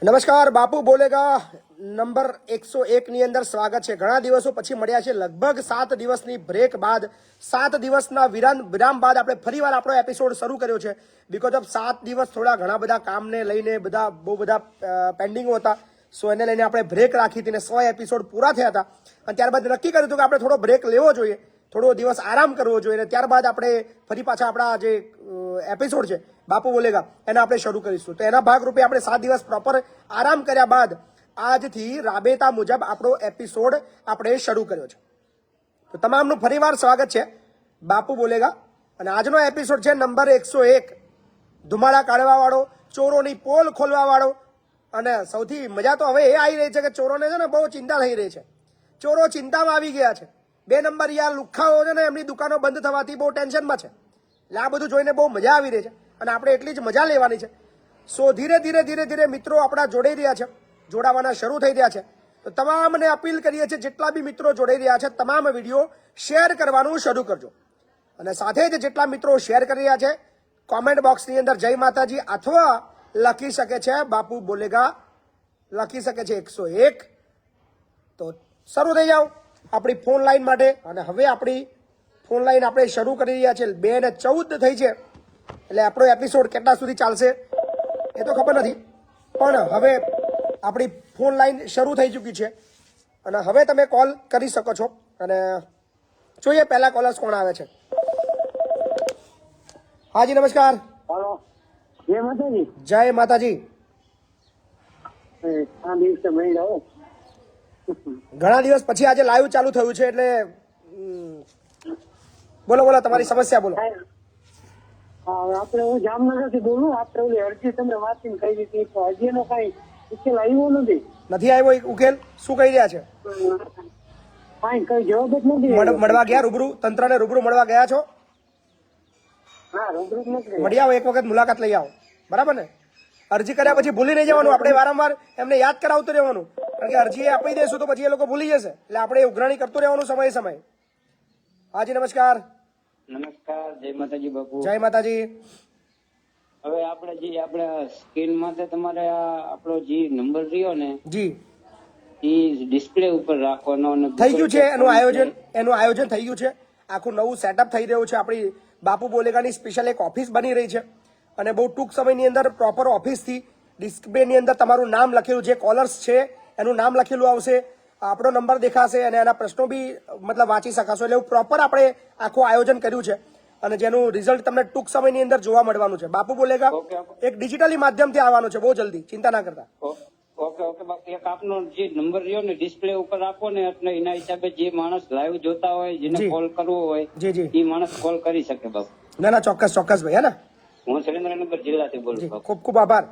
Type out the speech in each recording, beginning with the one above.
નમસ્કાર, બાપુ બોલેગા નંબર 101 ની અંદર સ્વાગત છે. ઘણા દિવસો પછી મળ્યા છે, લગભગ 7 દિવસની બ્રેક બાદ, 7 દિવસના વિરામ બાદ આપણે ફરીવાર આપણો એપિસોડ શરૂ કર્યો છે. બીકોઝ ઓફ 7 દિવસ થોડા ઘણા બધા કામને લઈને બહુ બધા પેન્ડિંગો હતા, સો એને લઈને આપણે બ્રેક રાખી હતી અને 100 એપિસોડ પૂરા થયા હતા. અને ત્યારબાદ નક્કી કર્યું હતું કે આપણે થોડો બ્રેક લેવો જોઈએ, થોડો દિવસ આરામ કરવો જોઈએ, અને ત્યારબાદ આપણે ફરી પાછા આપણા જે એપિસોડ છે બાપુ બોલેગા એને આપણે શરૂ કરીશું. તો એના ભાગરૂપે આપણે 7 દિવસ પ્રોપર આરામ કર્યા બાદ આજથી રાબેતા મુજબ આપણો એપિસોડ આપણે શરૂ કર્યો છે. તો તમામનું ફરીવાર સ્વાગત છે બાપુ બોલેગા. અને આજનો એપિસોડ છે નંબર 101, ધુમાડા કાઢવા વાળો, ચોરોની પોલ ખોલવા વાળો. અને સૌથી મજા તો હવે એ આવી રહી છે કે ચોરોને છે ને બહુ ચિંતા થઈ રહી છે. ચોરો ચિંતામાં આવી ગયા છે. 2 નંબર યાર લુખ્ખાઓ છે ને એમની દુકાનો બંધ થવાથી બહુ ટેન્શનમાં છે. એટલે આ બધું જોઈને બહુ મજા આવી રહી છે અને આપણે એટલી જ મજા લેવાની છે. સો ધીરે ધીરે મિત્રો આપણા જોડાઈ રહ્યા છે, જોડાવાના શરૂ થઈ રહ્યા છે. તો તમામને અપીલ કરીએ છીએ, જેટલા બી મિત્રો જોડાઈ રહ્યા છે તમામ વિડીયો શેર કરવાનું શરૂ કરજો. અને સાથે જ જેટલા મિત્રો શેર કરી રહ્યા છે, કોમેન્ટ બોક્સની અંદર જય માતાજી અથવા લખી શકે છે બાપુ બોલેગા, લખી શકે છે 101. તો શરૂ થઈ જાઓ આપણી ફોન લાઈન માટે. અને હવે આપણી ફોન લાઈન આપણે શરૂ કરી રહ્યા છે. 2:14 થઈ છે, એટલે આપણો એપિસોડ કેટલા સુધી ચાલશે એ તો ખબર નથી, પણ હવે આપણી ફોન લાઈન શરૂ થઈ ચૂકી છે અને હવે તમે કોલ કરી શકો છો. અને જોઈએ પહેલા કોલર્સ કોણ આવે છે. હાજી નમસ્કાર. હેલો, જય માતાજી. જય માતાજી. આ દિવસે મળ્યા ઘણા દિવસ પછી આજે લાઈવ ચાલુ થયું છે, એટલે બોલો તમારી સમસ્યા બોલો. આપણે હું જામનગર થી બોલું. આપણે ઓલી અરજી તમને વાંચીને કહી દીધી, તો હજી એનો કઈ ઉકેલ આવ્યો નથી આવ્યો ઉકેલ? શું કહી રહ્યા છે? કઈ જવાબ જ નથી. મળવા ગયા રૂબરૂ? તંત્રને રૂબરૂ મળવા ગયા છો? ના, રૂબરૂ જ નથી. મળી આવો, એક વખત મુલાકાત લઈ આવો, બરાબર ને? અરજી કર્યા પછી ભૂલી નહીં જવાનું, આપણે વારંવાર એમને યાદ કરાવતું રહેવાનું, કારણ કે અરજી આપી દેશું તો પછી એ લોકો ભૂલી જશે. એટલે આપણે ઉઘરાણી કરતું રહેવાનું સમયે. હાજી નમસ્કાર. નમસ્કાર, જય માતાજી બાપુ. જય માતાજી. હવે આપણે સ્ક્રીન માટે તમારે આપણો જે નંબર રહ્યો ને જી એ ડિસ્પ્લે ઉપર રાખવાનો. અને થઈ ગયું છે એનું આયોજન થઈ ગયું છે. આખું નવું સેટઅપ થઈ રહ્યું છે. આપણી બાપુ બોલેગાની સ્પેશિયલ એક ઓફિસ બની રહી છે અને બહુ ટૂંક સમયની અંદર પ્રોપર ઓફિસથી ડિસ્પ્લેની અંદર તમારું નામ લખેલું, જે કોલર્સ છે એનું નામ લખેલું આવશે, આપણો નંબર દેખાશે અને એના પ્રશ્નો બી મતલબ વાંચી શકાશો. એટલે એવું પ્રોપર આપણે આખું આયોજન કર્યું છે અને જેનું રિઝલ્ટ તમને ટૂંક સમયની અંદર જોવા મળવાનું છે. બાપુ બોલેગા એક ડિજિટલી માધ્યમથી આવવાનું છે, બહુ જલ્દી, ચિંતા ના કરતા. ઓકે બાપુ, એક આપનો જે નંબર રહ્યો ને ડિસ્પ્લે ઉપર આપો ને, એટલે એના હિસાબે જે માણસ લાઈવ જોતા હોય, જેને કોલ કરવો હોય એ માણસ કોલ કરી શકે બાપુ. ના ચોક્કસ ભાઈ, હે ને? હું સુરેન્દ્રનગર જિલ્લાથી બોલું છું. ખૂબ આભાર.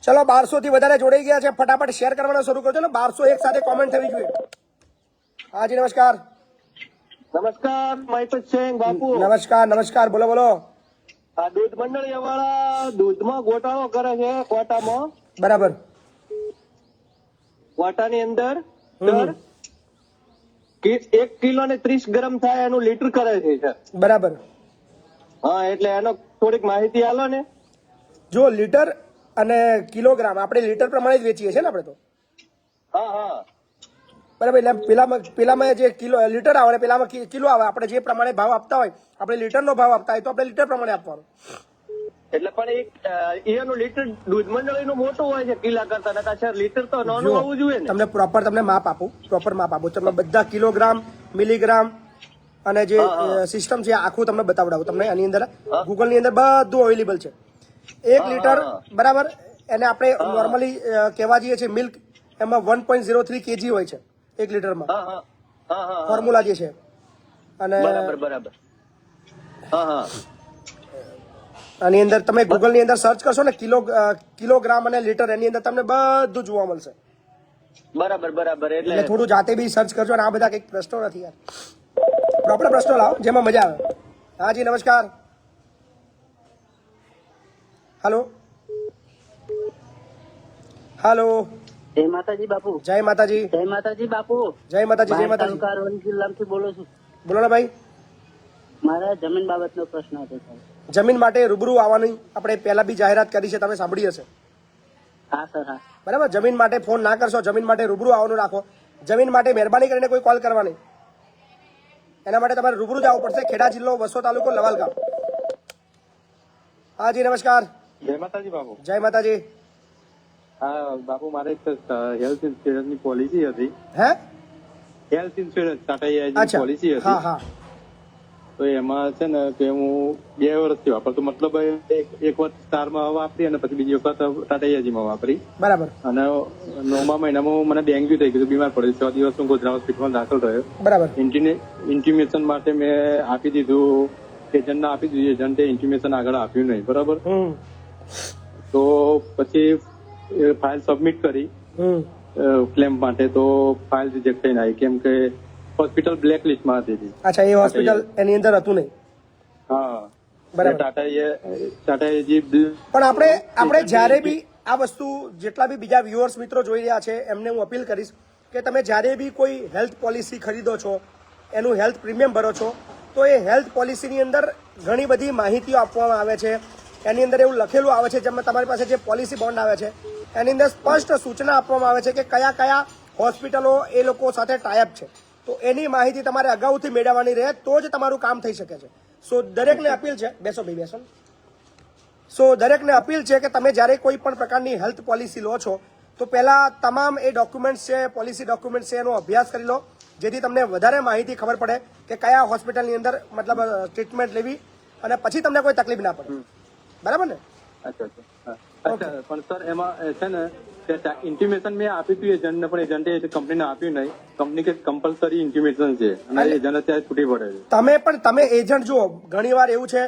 ચલો, 1200 થી વધારે જોડાઈ ગયા છે, ફટાફટ શેર કરવાનું શરૂ કરજો ને. 1200 એક સાથે કોમેન્ટ થવી જોઈએ. હાજી નમસ્કાર. નમસ્કાર, મહેશ સિંહ બાપુ. નમસ્કાર, બોલો. આ દૂધ મંડળી વાળા દૂધમાં ગોટાળો કરે છે. કોટામાં બરાબર. કોટાની અંદર 1 કિલો ને 30 ગ્રામ થાય એનું લીટર કરે છે. બરાબર. હા, એટલે એનો થોડીક માહિતી આલો ને. જો લીટર અને કિલોગ્રામ આપણે લીટર પ્રમાણે જ વેચીએ છીએ ને આપણે તો. હા બરાબર. એટલે પેલામાં જે લીટર આવે, પેલામાં કિલો આવે. આપણે જે પ્રમાણે ભાવ આપતા હોય, આપણે લીટરનો ભાવ આપતા હોય તો આપણે લીટર પ્રમાણે આપવાનું. એટલે પણ એનું લીટર દૂધ મંડળીનું મોટું હોય છે કિલા કરતા, નકા લીટર તો નાનું આવવું જોઈએ ને. તમને પ્રોપર માપ આપું. તમને બધા કિલોગ્રામ, મિલીગ્રામ અને જે સિસ્ટમ છે આખું તમને બતાવડાવું. તમને આની અંદર ગૂગલ ની અંદર બધું અવેલેબલ છે. 1 લીટર બરાબર, એને આપણે નોર્મલી કહેવા જઈએ છીએ મિલ્ક, એમાં 1.03 kg હોય છે 1 લીટરમાં. ફોર્મ્યુલા જે છે. અને બરાબર. આની અંદર તમે ગૂગલ ની અંદર સર્ચ કરશો ને કિલોગ્રામ અને લીટર, એની અંદર તમને બધું જોવા મળશે. બરાબર. એટલે થોડું જાતે બી સર્ચ કરજો. અને આ બધા કઈક પ્રશ્નો નથી યાર, પ્રોપર પ્રશ્નો લાવો જેમાં મજા આવે. હાજી નમસ્કાર. હાલો. જય માતાજી બાપુ. જય માતાજી. જય માતાજી બાપુ. જય માતાજી. જિલ્લામાંથી બોલું છું. બોલો ને ભાઈ. મારા જમીન બાબતનો પ્રશ્ન હતો. જમીન માટે રૂબરૂ આવવાની આપણે પહેલા બી જાહેરાત કરી છે, તમે સાંભળી હશે. હા સર હા. બરાબર, જમીન માટે ફોન ના કરશો, જમીન માટે રૂબરૂ આવવાનું રાખો. જમીન માટે મહેરબાની કરીને કોઈ કોલ કરવાની, એના માટે તમારે રૂબરૂ જવું પડશે. ખેડા જિલ્લો, વસો તાલુકો, લવાલ ગામ. હા જી નમસ્કાર. જય માતાજી બાપુ. જય માતાજી. હા બાપુ, મારે એક હેલ્થ ઇન્સ્યોરન્સ ની પોલિસી હતી. હે? હેલ્થ ઇન્સ્યોરન્સ ટાટા પોલિસી હા હતી. હા. તો એમાં છે ને કે હું 2 વર્ષથી વાપરતો, મતલબ એક વર્ષ સ્ટારમાં વાપરી અને પછી બીજી વખત ટાટા માં વાપરી. બરાબર અને 9મા મહિનામાં મને ડેન્ગ્યુ થઈ ગયું, બીમાર પડ્યો. 6 દિવસ હું ગોધરા હોસ્પિટલમાં દાખલ રહ્યો. બરાબર. ઇન્ટિમેશન માટે મેં આપી દીધું, એજન્ટને આપી દીધું. એજન્ટે ઇન્ટિમેશન આગળ આપ્યું નહીં. બરાબર. તો પછી ફાઇલ સબમિટ કરી ક્લેમ માટે, તો ફાઇલ રિજેક્ટ થઈને આવી, કેમ કે હોસ્પિટલ બ્લેક લિસ્ટમાં હતી. અચ્છા, એ હોસ્પિટલ એની અંદર હતું નહીં. હા બરાબર. ટાટાએ પણ આપણે જ્યારે બી આ વસ્તુ, જેટલા બી બીજા વ્યુઅર્સ મિત્રો જોઈ રહ્યા છે એમને હું અપીલ કરીશ કે તમે જ્યારે બી કોઈ હેલ્થ પોલિસી ખરીદો છો, એનું હેલ્થ પ્રીમિયમ ભરો છો, તો એ હેલ્થ પોલિસીની અંદર ઘણી બધી માહિતીઓ આપવામાં આવે છે. એની અંદર એવું લખેલું આવે છે, જેમાં તમારી પાસે જે પોલિસી બોન્ડ આવે છે એની અંદર સ્પષ્ટ સૂચના આપવામાં આવે છે કે કયા કયા હોસ્પિટલો એ લોકો સાથે ટાઈઅપ છે. તો એની માહિતી તમારે અગાઉથી મેળવવાની રહે તો જ તમારું કામ થઈ શકે છે. સો દરેકને અપીલ છે, બેસો ભાઈ બેસો. સો દરેકને અપીલ છે કે તમે જ્યારે કોઈ પણ પ્રકારની હેલ્થ પોલિસી લો છો તો પહેલા તમામ એ ડોક્યુમેન્ટ્સ છે, પોલિસી ડોક્યુમેન્ટ્સ છે, એનો અભ્યાસ કરી લો, જેથી તમને વધારે માહિતી ખબર પડે કે કયા હોસ્પિટલની અંદર મતલબ ટ્રીટમેન્ટ લેવી, અને પછી તમને કોઈ તકલીફ ના પડે. બરાબર ને? અચ્છા. પણ સર એમાં છે ને ઇન્ટિમેશન મેં આપ્યું હતું એજન્ટને, પણ એજન્ટે કંપનીને આપ્યું નહીં. કંપની કે કમ્પલસરી ઇન્ટિમેશન છે અને એજન્ટ અત્યારે છૂટી પડે છે. તમે એજન્ટ જુઓ, ઘણી વાર એવું છે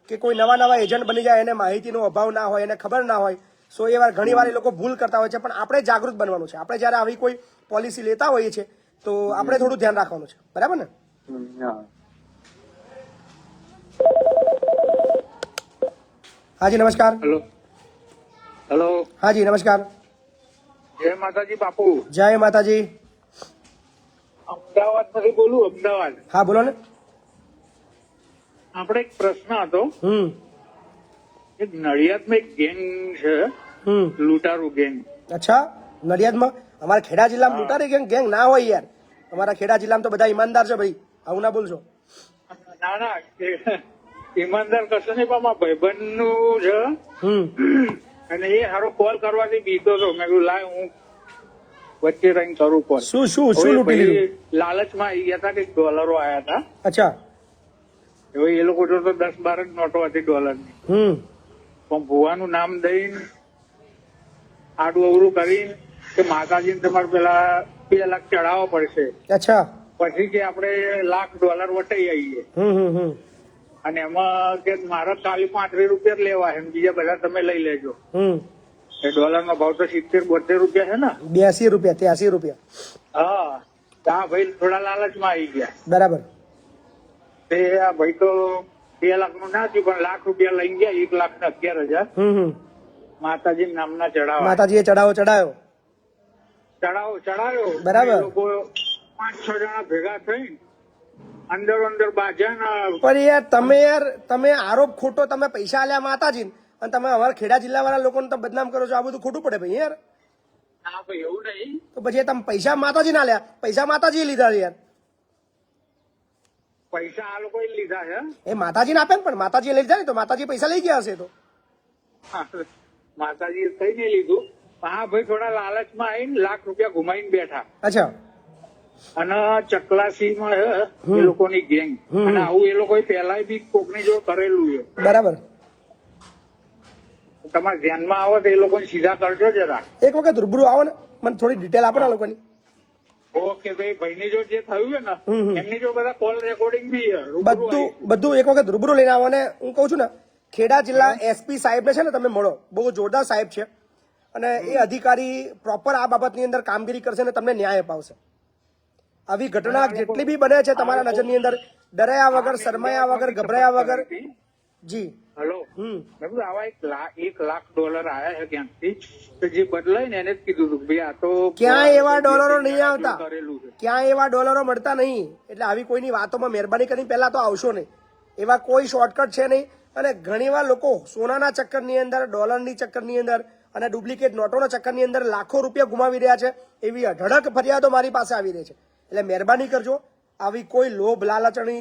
કે કોઈ નવા એજન્ટ બની જાય, એને માહિતીનો અભાવ ના હોય, એને ખબર ના હોય. સો એ વાર ઘણી વાર એ લોકો ભૂલ કરતા હોય છે, પણ આપણે જાગૃત બનવાનું છે. આપણે જયારે આવી કોઈ પોલિસી લેતા હોઈએ છીએ તો આપણે થોડું ધ્યાન રાખવાનું છે. બરાબર ને? હા. હાજી નમસ્કાર. હેલો. હાજી નમસ્કાર. જય માતાજી બાપુ. જય માતાજી. અમદાવાદ માંથી બોલું. અમદાવાદ. હા બોલો ને. આપણે એક પ્રશ્ન હતો. એક નડિયાદમાં એક ગેંગ છે, લૂંટારૂ ગેંગ. અચ્છા, નડિયાદમાં? અમારા ખેડા જિલ્લામાં લૂંટારી ગેંગ ના હોય યાર. અમારા ખેડા જિલ્લામાં તો બધા ઈમાનદાર છે ભાઈ, આવું ના બોલશો. ના ઈમાનદાર કશો નહીં, પણ મારા ભાઈબંધ નું છે, અને એ હારો કોલ કરવાથી બીતો હતો. મેં કીધું લાય હું વચ્ચે રહીને કરું કોલ. શું લૂંટી લીધું? લાલચમાં આવી ગયા હતા કે ડોલરો આયા હતા. અચ્છા. હવે એ લોકો જો તો 10-12 જ નોટો હતી ડોલરની. પણ ભુવાનું નામ દઈને આડું અવરું કરીને કે માતાજીને તમારે પેલા 2 લાખ ચડાવવા પડશે. અચ્છા. પછી કે આપણે $1,00,000 વટાઈ આવીએ. અને એમાં કે મારા ખાલી $35 લેવા છે, બીજા બધા તમે લઈ લેજો. એ ડોલરનો ભાવ તો 70-72 રૂપિયા છે ને. 82 રૂપિયા 83 રૂપિયા. હા, ભાઈ થોડા લાલચમાં આવી ગયા. બરાબર. તે આ ભાઈ તો 2 લાખ નું ના થયું, પણ $1,00,000 લઈ ગયા. 1,11,000 માતાજી નામના ચડાવવા. માતાજીએ ચડાવ્યો. બરાબર. લોકો 5-6 જણા ભેગા થઈ અંદર બાજ્યા. પણ તમે આરોપ ખોટો, તમે પૈસા આલ્યા માતાજી અને તમે અમારા ખેડા જિલ્લા વાળા લોકોને તમે બદનામ કરો છો. આ બધું ખોટું પડે ભાઈ યાર. હા ભાઈ, એવું નહીં. તો પછી તમે પૈસા માતાજી ના લ્યા, પૈસા માતાજીએ લીધા યાર. પૈસા આ લોકોએ લીધા છે. એ માતાજીને આપે ને, પણ માતાજીએ લઈ લીધા ને, તો માતાજી પૈસા લઈ ગયા હશે. તો માતાજીએ કઈ નહીં લીધું. હા ભાઈ, થોડા લાલચમાં આવીને $1,00,000 ઘુમાઈને બેઠા. અચ્છા. અને ચકલાસીમાં એ લોકોની ગેંગ. અને આવું એ લોકોએ પહેલા બી કોકની જોડે કરેલું છે. બરાબર. તમારા ધ્યાનમાં આવે તો એ લોકોને સીધા કરજો જરા. એક વખત રૂબરૂ આવો ને, મને થોડી ડિટેલ આપો ને લોકોની. ઓકે ભાઈ, ભાઈની જો જે થયું છે ને એમની જો બધા કોલ રેકોર્ડિંગ બી બધું એક વખત રૂબરૂ લઈને આવો. ને હું કઉ છું ને, ખેડા જિલ્લા એસપી સાહેબને છે ને તમે મળો, બહુ જોરદાર સાહેબ છે, અને એ અધિકારી પ્રોપર આ બાબતની અંદર કામગીરી કરશે અને તમને ન્યાય અપાવશે. આવી ઘટના જેટલી બી બને છે તમારા નજરની અંદર, ડરાયા વગર, શરમાયા વગર, ગભરાયા વગર. જી હેલો. મેં કીધું આવા $1,00,000 આયા છે ક્યાંકથી, તો જે બદલાય ને એને જ કીધું હતું ભાઈ આ તો ક્યાં એવા ડોલરો નહીં આવતા, કરેલું છે. ક્યાં એવા ડોલરો મળતા નહીં. એટલે આવી કોઈની વાતોમાં મહેરબાની કરીને પહેલા તો આવશો નહીં. એવા કોઈ શોર્ટકટ છે નહીં. અને ઘણીવાર લોકો સોનાના ચક્કરની અંદર, ડોલરની ચક્કરની અંદર અને ડુપ્લિકેટ નોટોના ચક્કરની અંદર લાખો રૂપિયા ગુમાવી રહ્યા છે એવી અઢળક ફરિયાદો મારી પાસે આવી રહી છે. એટલે મહેરબાની કરજો, આવી કોઈ લોભ લાલચની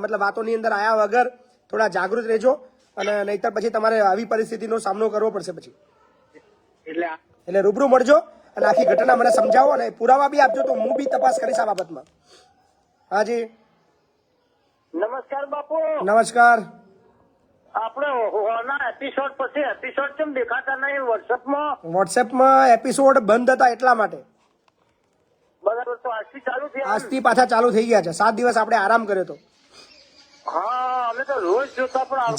મતલબ વાતોની અંદર આયા વગર થોડા જાગૃત રહેજો, અને નહીતર પછી તમારે આવી પરિસ્થિતિનો સામનો કરવો પડશે પછી. એટલે રૂબરૂ મળજો અને આખી ઘટના મને સમજાવો અને પુરાવા બી આપજો, તો હું બી તપાસ કરીશ આ બાબતમાં. હાજી નમસ્કાર બાપુ. નમસ્કાર. આપણે એપિસોડ પછી એપિસોડ કેમ દેખાતા નહીં વોટ્સએપમાં એપિસોડ બંધ હતા એટલા માટે. બરાબર, તો આજથી ચાલુ થયા? આજથી પાછા ચાલુ થઈ ગયા છે. 7 દિવસ આપણે આરામ કર્યો હતો. હા, અમે તો રોજ જોતા પણ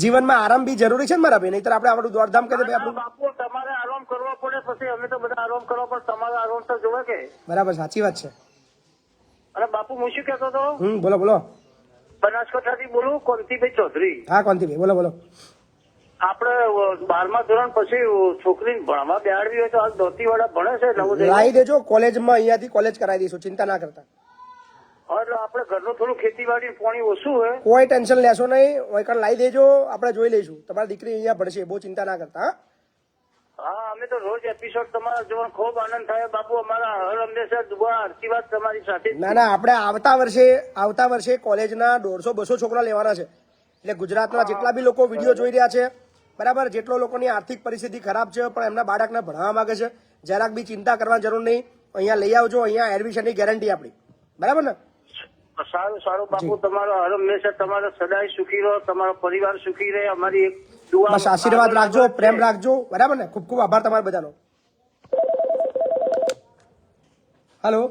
જીવનમાં આરામ બી જરૂરી છે ને મારા ભાઈ, નહીતર આપણે આપણું દોડધામ કરીએ ભાઈ આપણું. બાપુ તમારે આરામ કરવો પડે, પછી અમે તો બધા આરામ કરવા પડે, તમારે આરામ તો જોવે કે. બરાબર, સાચી વાત છે. અને બાપુ હું શું કહેતો હતો, બોલો બોલો. બનાસકાંઠાથી બોલું, કોંતીભાઈ ચૌધરી. હા કોંતીભાઈ, બોલો બોલો. આપણે 12મા ધોરણ પછી છોકરીને ભણવા બેહાડવી હોય તો હાલ ધોતીવાડા ભણે છે નવોદય. લાવી દેજો કોલેજમાં, અહીંયાથી કોલેજ કરાવી દઈશું, ચિંતા ના કરતા. એટલે આપણે ઘરનું થોડું ખેતીવાડી પાણી ઓછું હોય. કોઈ ટેન્શન લેશો નહીં, ઓયકણ લાવી દેજો, આપણે જોઈ લઈશું. તમારી દીકરી અહીંયા ભણશે, બહુ ચિંતા ના કરતા. હા, અમે તો રોજ એપિસોડ તમારા જોવાનો ખૂબ આનંદ થાય બાપુ. અમારા હર હંમેશા દુઆ આશીર્વાદ તમારી સાથે. ના ના, આપણે આવતા વર્ષે કોલેજના 150-200 છોકરા લેવાના છે. એટલે ગુજરાતના જેટલા બી લોકો વિડીયો જોઈ રહ્યા છે, બરાબર, જેટલો લોકોની આર્થિક પરિસ્થિતિ ખરાબ છે પણ એમના બાળકને ભણવા માંગે છે, જરાક બી ચિંતા કરવાની જરૂર નહીં. અહીંયા લઈ આવજો, અહીંયા એડમિશનની ગેરંટી આપણી, બરાબર ને? સારું સારું બાપુ, તમારો હર હંમેશા તમારો સદાય સુખી રહો, તમારો પરિવાર સુખી રહે, અમારી એક દુઆ. બસ આશીર્વાદ રાખજો, પ્રેમ રાખજો, બરાબર ને? ખૂબ ખૂબ આભાર તમારો બધાનો. હેલો,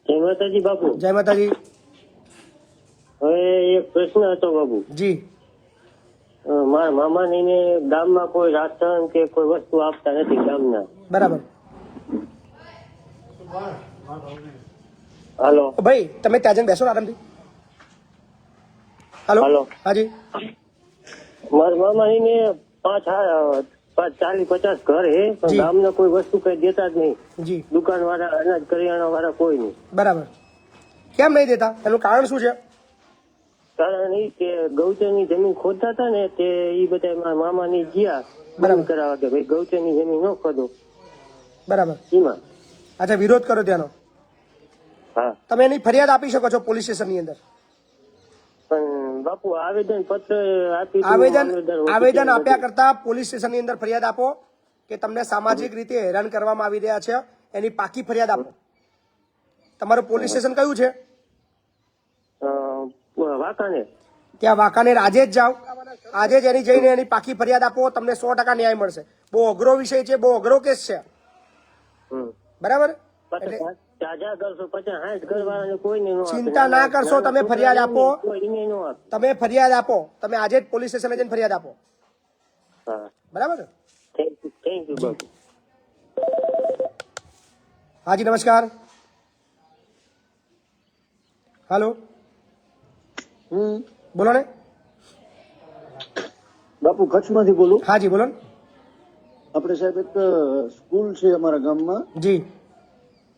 જય માતાજી બાપુ. જય માતાજી. હવે એક પ્રશ્ન હતો બાપુ. જી. મારા મામા ને ગામમાં કોઈ રાશન કે કોઈ વસ્તુ આપતા નથી ગામના. બરાબર. હાલો ભાઈ, તમે ત્યાં જઈને બેસો આરામથી. હાલો. હાલો. હાજી. મારા મામા ને 40-50 ઘર હે, પણ જી. ગામના કોઈ વસ્તુ કઈ દેતા જ નહીં. જી. દુકાન વાળા, અનાજ કરિયાણા વાળા કોઈ નહીં. બરાબર. કેમ નહીં દેતા? એનું કારણ શું છે? કારણ એ કે ગૌચરની જમીન ખોદતા હતા ને, તે ઈ બધા મારા મામા ની ગયા બરાબર. બંધ કરાવવા કે ભાઈ ગૌચરની જમીન ન ખોદો બરાબર. એમાં. અચ્છા, વિરોધ કરો ત્યાંનો. હા, તમે એની ફરિયાદ આપી શકો છો પોલીસ સ્ટેશનની અંદર. પણ બાપુ આવેદન પત્ર આપી દીધું. આવેદન આપ્યા કરતા પોલીસ સ્ટેશનની અંદર ફરિયાદ આપો કે તમને સામાજિક રીતે હેરાન કરવામાં આવી રહ્યા છે, એની પાકી ફરિયાદ આપો. તમારું પોલીસ સ્ટેશન કયું છે? વાંકાને. ત્યાં વાંકાનેર આજે જ જાઓ, આજે જ એની જઈને એની પાકી ફરિયાદ આપો, તમને 100% ન્યાય મળશે. બહુ અઘરો વિષય છે, બહુ અઘરો કેસ છે, બરાબર? એટલે તાજા કરશો 50-60 ઘર વાળાને કોઈને ન આપે. ચિંતા ના કરશો, તમે ફરિયાદ આપો, કોઈને ન આપે. તમે ફરિયાદ આપો, તમે આજે જ પોલીસ સ્ટેશને જઈને ફરિયાદ આપો, હા, બરાબર? થેન્ક યુ બાપુ. હાજી નમસ્કાર. હાલો, બોલો ને. બાપુ કચ્છમાંથી બોલું. હાજી બોલો ને. આપણે સાહેબ એક સ્કૂલ છે અમારા ગામમાં, જી.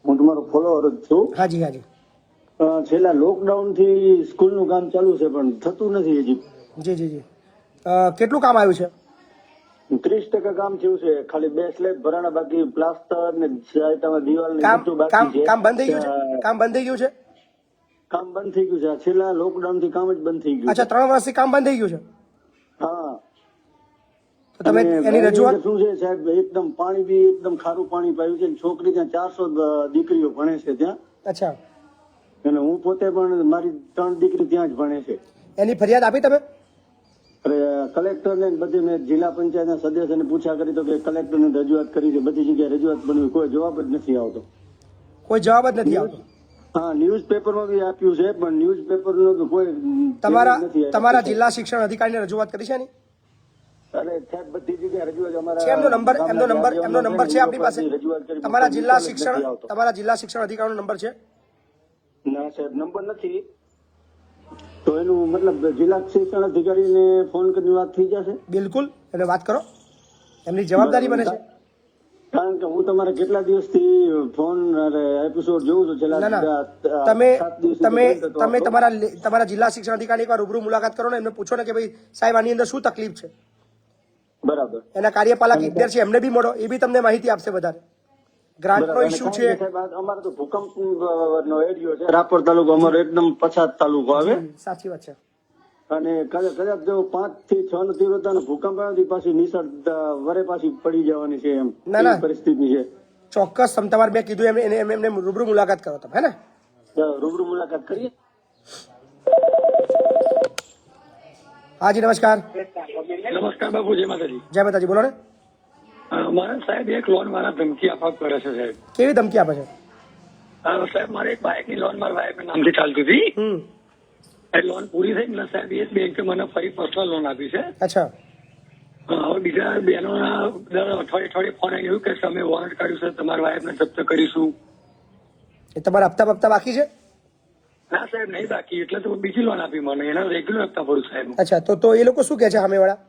હું તમારો ફોલોઅર જ છું. હાજી હાજી. છેલ્લા લોકડાઉન થી સ્કૂલનું કામ ચાલુ છે પણ થતું નથી હજી. જી જી જી. કેટલું કામ આવ્યું છે? 30% કામ થયું છે, ખાલી 2 સ્લેબ ભરાણા, બાકી પ્લાસ્ટર ને સાઈડમાં દિવાલ ને કામ બધું બાકી છે. કામ બંધ થઈ ગયું છે? કામ બંધ થઈ ગયું છે? કામ બંધ થઈ ગયું છે. આ છેલ્લા લોકડાઉન થી કામ જ બંધ થઈ ગયું. અચ્છા, 3 વર્ષથી કામ બંધ થઈ ગયું છે. હા. તો તમે અને એની રજૂઆત. શું છે સાહેબ, એકદમ પાણી બી એકદમ ખારું પાણી પાયું છે. છોકરી ત્યાં 400 દીકરીઓ ભણે છે ત્યાં. અચ્છા, અને હું પોતે પણ, મારી 3 દીકરી ત્યાં જ ભણે છે. એની ફરિયાદ આપી તમે? કલેક્ટર ને બધી મેં જિલ્લા પંચાયતના સદસ્યને પૂછ્યા કરી તો કે કલેક્ટર ને રજૂઆત કરી છે, બધી જગ્યાએ રજૂઆત બનવી, કોઈ જવાબ જ નથી આવતો. કોઈ જવાબ જ નથી આવતો. હા, ન્યૂઝપેપરમાં બી આપ્યું છે પણ ન્યૂઝપેપરનો કોઈ તમારા જિલ્લા શિક્ષણ અધિકારીને રજૂઆત કરી છે એની? અરે સાહેબ, બધી જગ્યાએ રજૂઆત અમારા છે એમનો નંબર છે આપણી પાસે? તમારા જિલ્લા શિક્ષણ અધિકારીનો નંબર છે? ના સાહેબ, નંબર નથી. તો એનું મતલબ જિલ્લા શિક્ષણ અધિકારીને ફોન કરીને વાત થઈ જશે? બિલકુલ, એને વાત કરો, એમની જવાબદારી બને છે. કારણ કે હું તમારા કેટલા દિવસથી ફોન એપિસોડ જોઉં છું છેલ્લા. તમે તમારા જિલ્લા શિક્ષણ અધિકારી એકવાર રૂબરૂ મુલાકાત કરો ને, એમને પૂછો ને કે ભાઈ સાહેબ આની અંદર શું તકલીફ છે. બરાબર. એના કાર્યપાલક ઇજનેર છે એમને બી મળો, એ બી તમને માહિતી આપશે વધારે. ગ્રાન્ટનો બરાબર. ઇસ્યુ અને છે. સાહેબ, અમારે તો ભૂકંપ નો એરિયો છે. રાપર તાલુકો અમારો એકદમ પછાત તાલુકો આવે. સાચી વાત છે. અને કદાચ જો 5 થી 6 ની તીવ્રતાનો ભૂકંપ આવે તો પાછી નિસર્ગ વરે પાછી પડી જવાની છે એમ ના, ના. એવી પરિસ્થિતિ છે. ચોક્કસ તમારે મેં કીધું એમને રૂબરૂ મુલાકાત કરો તમે, હે ને? તો રૂબરૂ મુલાકાત કરીએ. હાજી નમસ્કાર. નમસ્કાર બાપુ, જય માતાજી. જય માતાજી, બોલો ને. મારા સાહેબ એક લોન મારા ધમકી આપવા કરે છે સાહેબ. કેવી ધમકી આપે છે? સાહેબ મારે એક બાઇક ની લોન મારા વાઈફ નામથી ચાલતી હતી. એ લોન પૂરી થઈ એટલે સાહેબ એ જ બેંકે મને ફરી પર્સનલ લોન આપી છે. અચ્છા. હવે બીજા બહેનોના દર અઠવાડિયે ફોન આવી એવું કે અમે વોરંટ કાઢ્યું છે, તમારા વાઈફને જપ્ત કરીશું. એ તમારા હપ્તા બપ્તા બાકી છે? ના સાહેબ નહીં બાકી, એટલે તો બીજી લોન આપી મને, એના રેગ્યુલર હપ્તા ભરું સાહેબ. અચ્છા, તો એ લોકો શું કહે છે સામેવાળા?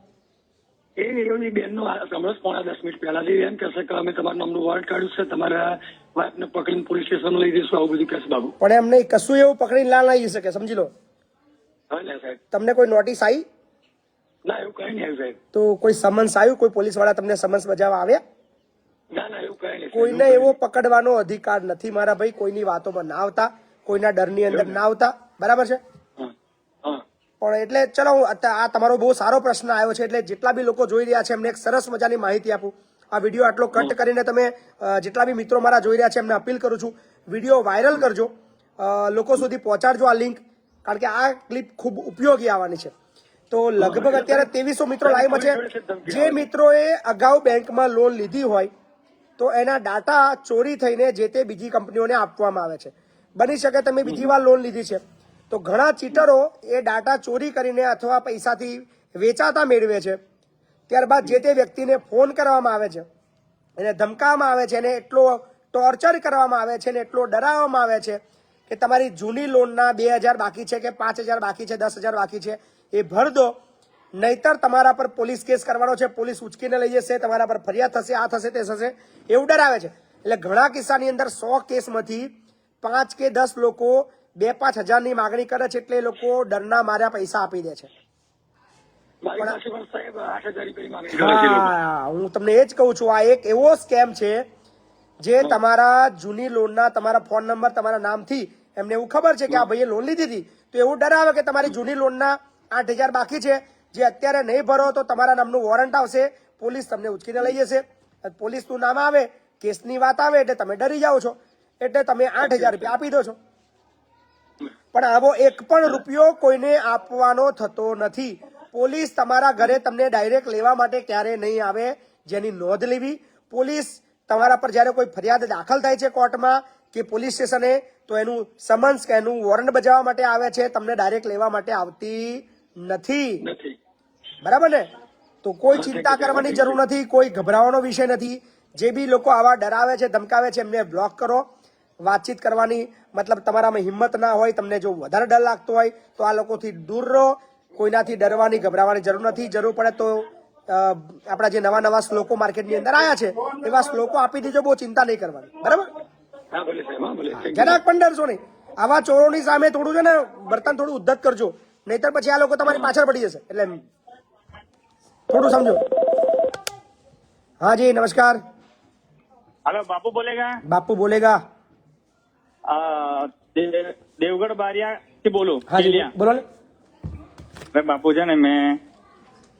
એ બેનનો હમણાં 5-10 મિનિટ પહેલાથી એમ કહેશે કે અમે તમારા નામનું વોરંટ કાઢ્યું છે, તમારા વાઈફને પકડીને પોલીસ સ્ટેશન લઈ જઈશું, આવું બધું કહેશે બાબુ. પણ એમને કશું એવું પકડીને લાલ નહીં શકે, સમજી લો. હા ને સાહેબ. તમને કોઈ નોટિસ આવી? ના એવું કઈ નહીં આવ્યું સાહેબ. તો કોઈ સમન્સ આવ્યું? કોઈ પોલીસ વાળા તમને સમન્સ બજાવવા આવ્યા? ના ના એવું કઈ નહીં. કોઈને એવો પકડવાનો અધિકાર નથી મારા ભાઈ. કોઈની વાતોમાં ના આવતા, કોઈના ડરની અંદર ના આવતા, બરાબર છે? પણ એટલે ચલો, આ તમારો બહુ સારો પ્રશ્ન આવ્યો છે, એટલે જેટલા બી લોકો જોઈ રહ્યા છે એમને એક સરસ મજાની માહિતી આપું. આ વિડીયો આટલો કટ કરીને તમે જેટલા બી મિત્રો મારા જોઈ રહ્યા છે એમને અપીલ કરું છું, વિડીયો વાયરલ કરજો, લોકો સુધી પહોંચાડજો આ લિંક, કારણ કે આ ક્લિપ ખૂબ ઉપયોગી આવવાની છે. તો લગભગ અત્યારે 2300 મિત્રો લાઈવમાં છે. જે મિત્રોએ અગાઉ બેંકમાં લોન લીધી હોય તો એના ડાટા ચોરી થઈને જે તે બીજી કંપનીઓને આપવામાં આવે છે. બની શકે તમે બીજી વાર લોન લીધી છે, તો ઘણા ચીટરો એ ડાટા ચોરી કરીને અથવા પૈસાથી વેચાતા મેળવે છે. ત્યારબાદ જે તે વ્યક્તિને ફોન કરવામાં આવે છે, એને ધમકાવવામાં આવે છે, એને એટલો ટોર્ચર કરવામાં આવે છે, એને એટલો ડરાવવામાં આવે છે કે તમારી જૂની લોનના 2000 બાકી છે કે 5000 બાકી છે, 10000 બાકી છે, એ ભર દો, નહીતર તમારા પર પોલીસ કેસ કરવાનો છે, પોલીસ ઉચકીને લઈ જશે, તમારા પર ફરિયાદ થશે, આ થશે, તે થશે, એવું ડરાવે છે. એટલે ઘણા કિસ્સાની અંદર 100 કેસમાંથી 5 કે 10 લોકો 2-5 હજારની માગણી કરે છે, એટલે એ લોકો ડરના માર્યા પૈસા આપી દે છે. હું તમને એ જ કહું છું, આ એક એવો સ્કેમ છે જે તમારા જૂની લોનના તમારા ફોન નંબર, તમારા નામથી એમને એવું ખબર છે કે આ ભાઈએ લોન લીધી હતી, તો એવું ડરાવે કે તમારી જૂની લોનના 8000 બાકી છે, જે અત્યારે નહીં ભરો તો તમારા નામનું વોરંટ આવશે, પોલીસ તમને ઉચકીને લઈ જશે. પોલીસનું નામ આવે, કેસની વાત આવે એટલે તમે ડરી જાઓ છો, એટલે તમે 8000 રૂપિયા આપી દો છો. પણ આવો એક પણ રૂપિયો કોઈને આપવાનો થતો નથી. પોલીસ તમારા ઘરે તમને ડાયરેક્ટ લેવા માટે ક્યારે નહીં આવે, જેની નોંધ લેવી. પોલીસ તમારા પર જ્યારે કોઈ ફરિયાદ દાખલ થાય છે કોર્ટમાં કે પોલીસ સ્ટેશને, તો એનું સમન્સ કે એનું વોરંટ બજાવવા માટે આવે છે, તમને ડાયરેક્ટ લેવા માટે આવતી નથી. બરાબર ને? તો કોઈ ચિંતા કરવાની જરૂર નથી, કોઈ ગભરાવાનો વિષય નથી. જે બી લોકો આવા ડરાવે છે, ધમકાવે છે, એમને બ્લોક કરો. વાતચીત કરવાની મતલબ તમારામાં હિંમત ના હોય, તમને જો વધારે ડર લાગતો હોય તો આ લોકોથી દૂર રહો. કોઈનાથી ડરવાની, ગભરાવાની જરૂર નથી. જરૂર પડે તો આપણા જે નવા શ્લોકો માર્કેટની અંદર આવ્યા છે એવા શ્લોકો આપી દીજો, બહુ ચિંતા નહીં કરવાની. બરાબર? જરાક પણ ડરશો નહીં. આવા ચોરોની સામે થોડું છે ને વર્તન થોડું ઉદ્ધત કરજો, નહીતર પછી આ લોકો તમારી પાછળ પડી જશે. એટલે થોડું સમજો. હા જી નમસ્કાર. हेलो बापू बोलेगा બાપુ બોલેગા. देवगढ़ बारिया से बोलो હા જી બોલો ને. अरे बापू છે ને મેં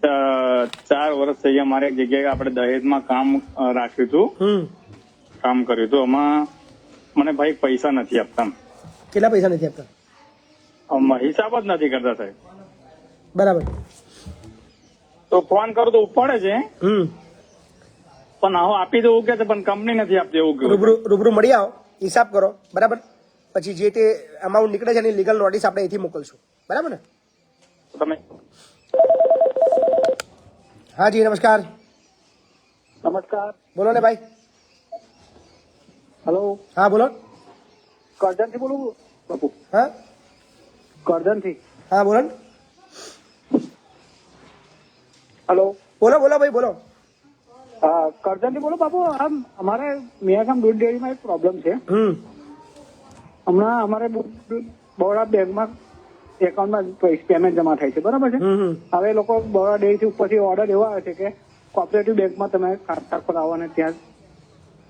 4 વર્ષ થઈ ગયા મારે એક જગ્યાએ આપણે દહેજમાં કામ રાખ્યું હતું, કામ કર્યું હતું. એમાં મને ભાઈ પૈસા નથી આપતા. કેટલા પૈસા નથી આપતા? હિસાબ જ નથી કરતા સાહેબ. બરાબર. તો ફોન કરું તો ઉપાડે છે, પણ આવો આપી દઉં કે પણ કંપની નથી આપતી એવું કહ્યું. રૂબરૂ મળી આવો, હિસાબ કરો. બરાબર? પછી જે તે અમાઉન્ટ નીકળે છે એની લીગલ નોટિસ આપણે અહીંથી મોકલશું. બરાબર ને? તમે હા જી નમસ્કાર. નમસ્કાર. બોલો ને ભાઈ. હેલો. હા બોલો. કરજણ થી બોલું બાપુ. હા કરજણ થી. હા બોલો ને. હેલો. બોલો બોલો ભાઈ બોલો. કરજણ થી બોલો બાપુ. આમ અમારે મિયાગામ દૂધ ડેરીમાં એક પ્રોબ્લેમ છે. હમણાં અમારે બરોડા બેંકમાં એકાઉન્ટમાં પેમેન્ટ જમા થાય છે, બરાબર છે. હવે લોકો બરોડા ડેરી થી ઉપરથી ઓર્ડર એવો આવે છે કે કોઓપરેટિવ બેંકમાં તમે ખાતા ખોલાવો અને ત્યાં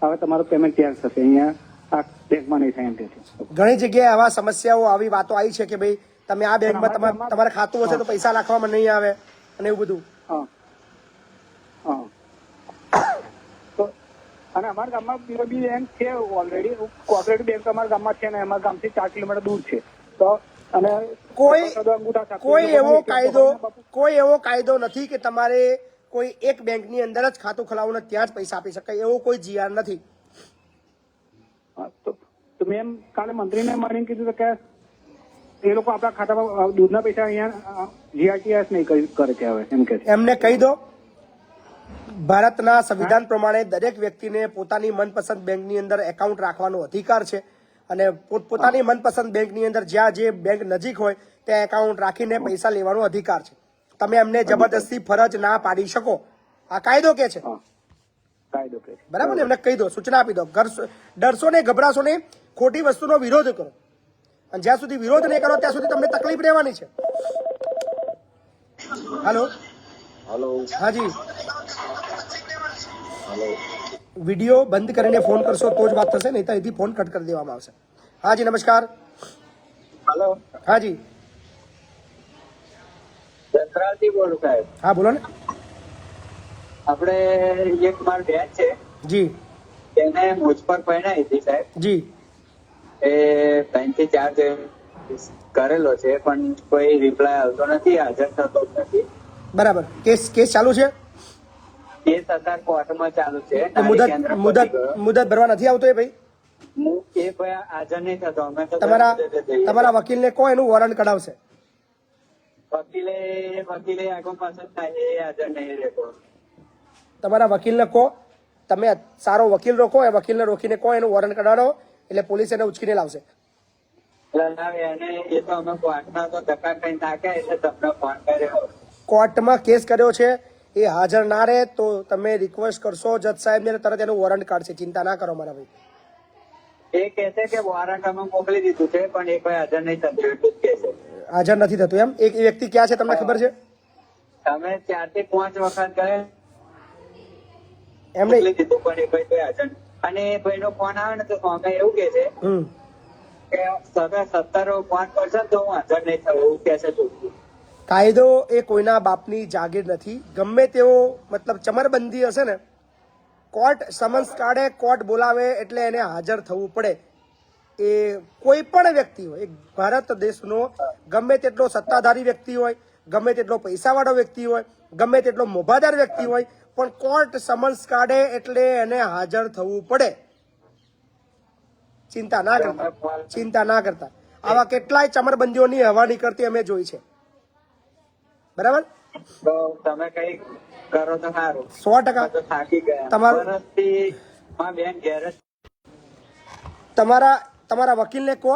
હવે તમારું પેમેન્ટ ત્યાં થશે. અહીંયા આ બેંકમાં નહીં થાય એમ કે છે. ઘણી જગ્યાએ આવા સમસ્યાઓ આવી વાતો આવી છે કે ભાઈ તમે આ બેંકમાં તમારે ખાતું હશે તો પૈસા નાખવામાં નહીં આવે અને એવું બધું. હા હા તો અને અમારા ગામમાં બીઓબી બેંક છે ઓલરેડી. કોઓપરેટિવ બેંક અમારા ગામમાં છે ને અમારા ગામથી 4 કિલોમીટર દૂર છે. તો અને કોઈ એવો કાયદો નથી કે તમારે કોઈ એક બેંકની અંદર જ ખાતું ખોલાવવું ત્યાં જ પૈસા આપી શકાય એવો કોઈ જીઆર નથી. તો મેમ કાલે મંત્રીને મળીને કીધું કે એ લોકો આપણા ખાતામાં દૂધના પૈસા અહીંયા જીઆરટીએસ નહીં કરે છે હવે એમ કે છે. એમને કહી દો ભારતના સંવિધાન પ્રમાણે દરેક વ્યક્તિને પોતાની મનપસંદ બેંકની અંદર એકાઉન્ટ રાખવાનો અધિકાર છે અને પોતાની મનપસંદ બેંકની અંદર જ્યાં જે બેંક નજીક હોય ત્યાં એકાઉન્ટ રાખીને પૈસા લેવાનો અધિકાર છે. તમે એમને જબરદસ્તી ફરજ ના પાડી શકો. આ કાયદો કે છે. કાયદો કે બરાબર ને? એમને કહી દો, સૂચના આપી દો. ડરશો ને, ગભરાશો નહીં, ખોટી વસ્તુનો વિરોધ કરો અને જ્યાં સુધી વિરોધ નહીં કરો ત્યાં સુધી તમને તકલીફ રહેવાની છે. હાલો હાજી, વિડીયો બંધ કરીને ફોન કરશો તો જ વાત થશે, નહીં તો અહીંથી ફોન કટ કરી દેવામાં આવશે. હાજી નમસ્કાર. હેલો હાજી ચંદ્રાલથી બોલું સાહેબ. હા બોલો ને. આપણે એક માર બેન છે જી એને મુજ પર પહેણાઈ હતી સાહેબ. જી એ 3 થી 4 કરેલો છે પણ કોઈ રિપ્લાય આવતો નથી, હાજર થતો જ નથી. બરાબર. કેસ ચાલુ છે? કેસ અત્યારે કોર્ટમાં ચાલુ છે. મુદત ભરવા નથી આવતો એ ભાઈ? એ ભાઈ હાજર નહીં થતો. અમે તો તમારા વકીલને કહો એનું વોરંટ કઢાવશે. વકીલે આગળ પાછળ થાય, એ હાજર નહીં રહેતો. તમારા વકીલને કહો, તમે સારો વકીલ રોકો, એ વકીલને રોકીને કહો એનું વોરંટ કઢાવો એટલે પોલીસ એને ઉચકીને લાવશે. અને એ તો અમે કોર્ટમાં તો ધક્કા કઈ નાખ્યા એટલે તમને ફોન કર્યો. કોર્ટમાં કેસ કર્યો છે, એ હાજર ના રહે તો તમે રિક્વેસ્ટ કરશો જજ સાહેબને, તરત એનું વોરંટ કાઢશે. ચિંતા ના કરો મારા ભાઈ. એ કહે છે કે વોરંટ અમે મોકલી દીધું છે પણ એ કોઈ હાજર નહીં થતું એટલું જ કહે છે. હાજર નથી થતું એમ? એક વ્યક્તિ ક્યાં છે તમને ખબર છે? અમે 4 થી 5 વખત ગયા એમને દીધું પણ એ ભાઈ કોઈ હાજર. અને એ ભાઈ નો ફોન આવે ને તો અમે એવું કે છે કે તમે 17 ફોન કરશો તો હું હાજર નહીં થયું એવું કે છે. કાયદો એ કોઈના બાપની જાગીર નથી. ગમે તેવો મતલબ ચમરબંધી હશે ને, કોર્ટ સમન્સ કાઢે, કોર્ટ બોલાવે એટલે એને હાજર થવું પડે. એ કોઈ પણ વ્યક્તિ હોય, ભારત દેશનો ગમે તેટલો સત્તાધારી વ્યક્તિ હોય, ગમે તેટલો પૈસાવાળો વ્યક્તિ હોય, ગમે તેટલો મોભાદાર વ્યક્તિ હોય, પણ કોર્ટ સમન્સ કાઢે એટલે એને હાજર થવું પડે. ચિંતા ના કરતા. આવા કેટલાય ચમરબંધીઓની હવા નીકળતી અમે જોઈ છે. બરાબર? તો તમે કઈ કરો તો સારું. 100% તો થાકી ગયા. તમારું બેન ઘેર તમારા વકીલને કહો.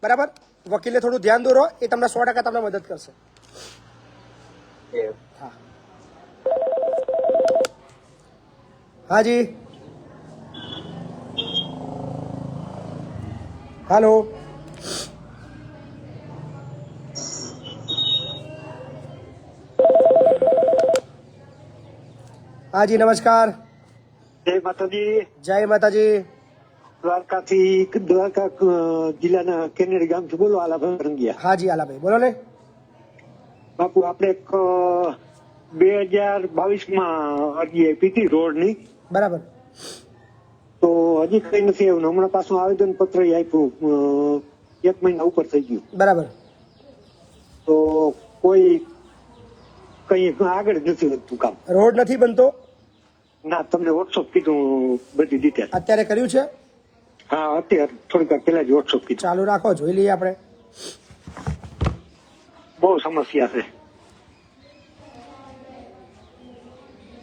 બરાબર? વકીલને થોડું ધ્યાન દોરો, એ તમને 100% તમને મદદ કરશે. હા હાજી. હાલો હાજી નમસ્કાર. જય માતાજી. જય માતાજી. દ્વારકા જિલ્લાના કેનેડી ગામથી બોલો. આલાભાઈ રંગિયા. હાજી આલાભાઈ બોલો ને. બાપુ આપણે એક 2022 અરજી આપી હતી રોડની. બરાબર. તો હજી કઈ નથી આવ્યું. હમણાં પાછું આવેદન પત્ર આપ્યું, 1 મહિના ઉપર થઈ ગયું. બરાબર. તો કોઈ કઈ આગળ નથી વધતું કામ. રોડ નથી બનતો? ના, તમને વોટ્સઅપ કીધું બધી ડિટેલ. અત્યારે કર્યું છે? હા, અત્યારે થોડીક વાર પહેલા જ વોટ્સઅપ કીધું. ચાલુ રાખો, જોઈ લઈએ આપણે. બહુ સમસ્યા છે.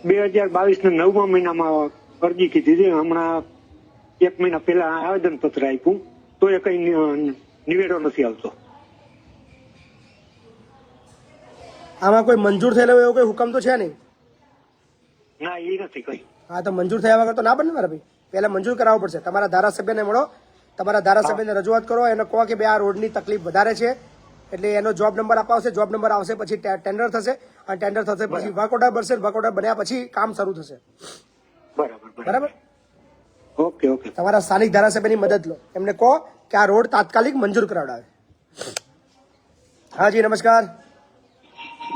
2022 ના 9મા મહિનામાં અરજી કીધી હતી. હમણાં 1 મહિના પહેલા આવેદન પત્ર આપ્યું તો એ કઈ નિવેડો નથી આવતો. આમાં કોઈ મંજૂર થયેલો એવો કોઈ હુકમ તો છે નહીં? ના, એ નથી કઈ. હા, તો મંજૂર થયા વગર તો ના બને મારા ભાઈ. પહેલા મંજૂર કરાવવું પડશે. તમારા ધારાસભ્યને મળો, તમારા ધારાસભ્યને રજૂઆત કરો, એને કહો કે ભાઈ આ રોડની તકલીફ વધારે છે, એટલે એનો જોબ નંબર અપાવશે, જોબ નંબર આવશે પછી ટેન્ડર થશે, અને ટેન્ડર થશે પછી વર્ક ઓર્ડર બનશે, વર્ક ઓર્ડર બન્યા પછી કામ શરૂ થશે. બરાબર. Okay okay. તમારા સ્થાનિક ધારાસભ્યની મદદ લો, એમને કહો કે આ રોડ તાત્કાલિક મંજૂર કરાવડાવે. હાજી નમસ્કાર.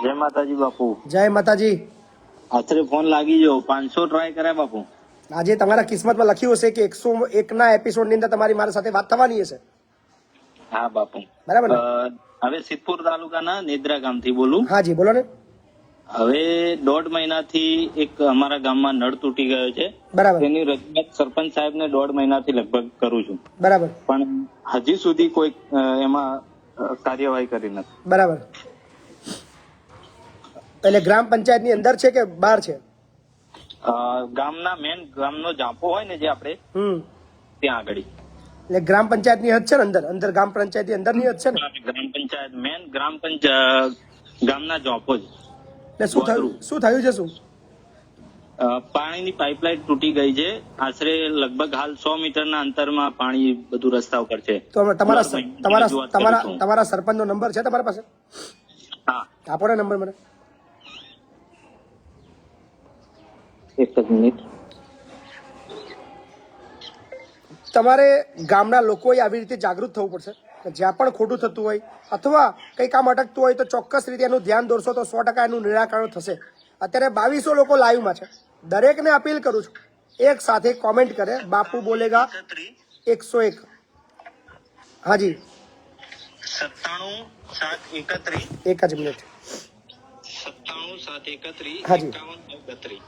જય માતાજી બાપુ. જય માતાજી. આશરે ફોન લાગી ગયો, 500 ટ્રાય કર્યા બાપુ. આજે તમારા કિસ્મતમાં લખ્યું હશે કે 101 ના એપિસોડ ની અંદર તમારી મારા સાથે વાત થવાની હશે. હા બાપુ. બરાબર ને? હવે સિદ્ધપુર તાલુકાના નેદ્રા ગામથી બોલું. હાજી બોલો ને. હવે 1.5 મહિનાથી એક અમારા ગામમાં નળ તૂટી ગયો છે. બરાબર. તેની રજૂઆત સરપંચ સાહેબને 1.5 મહિનાથી લગભગ કરું છું. બરાબર. પણ હજી સુધી કોઈ એમાં કાર્યવાહી કરી નથી. બરાબર. એટલે ગ્રામ પંચાયત ની અંદર છે કે બહાર છે? ગામના મેન ગામનો જાપો હોય ને જે આપણે ત્યાં આગળ. એટલે ગ્રામ પંચાયત ની હદ છે ને અંદર ગ્રામ પંચાયત ની અંદર ની હદ છે ને? ગ્રામ પંચાયત મેન ગ્રામ પંચાયત ગામના જાપો જ. એટલે શું થયું છે? શું પાણીની પાઇપલાઇન તૂટી ગઈ છે. આશરે લગભગ હાલ 100 મીટરના અંતરમાં પાણી બધું રસ્તા ઉપર છે. તો તમારા સરપંચ નો નંબર છે તમારા પાસે? હા આપો ને નંબર મને. એક જ મિનિટ. તમારે ગામના લોકોએ આવી રીતે જાગૃત થવું પડશે કે જ્યાં પણ ખોટું થતું હોય અથવા કંઈ કામ અટકતું હોય તો ચોક્કસ રીતે એનું ધ્યાન દોરશો તો 100% એનું નિરાકરણ થશે. અત્યારે 2200 લોકો લાઈવમાં છે. દરેકને અપીલ કરું છું એક સાથે કોમેન્ટ કરે બાપુ બોલેગા 101. હાજી 97 731 એક જ મિનિટ. 97 731 હાજી 51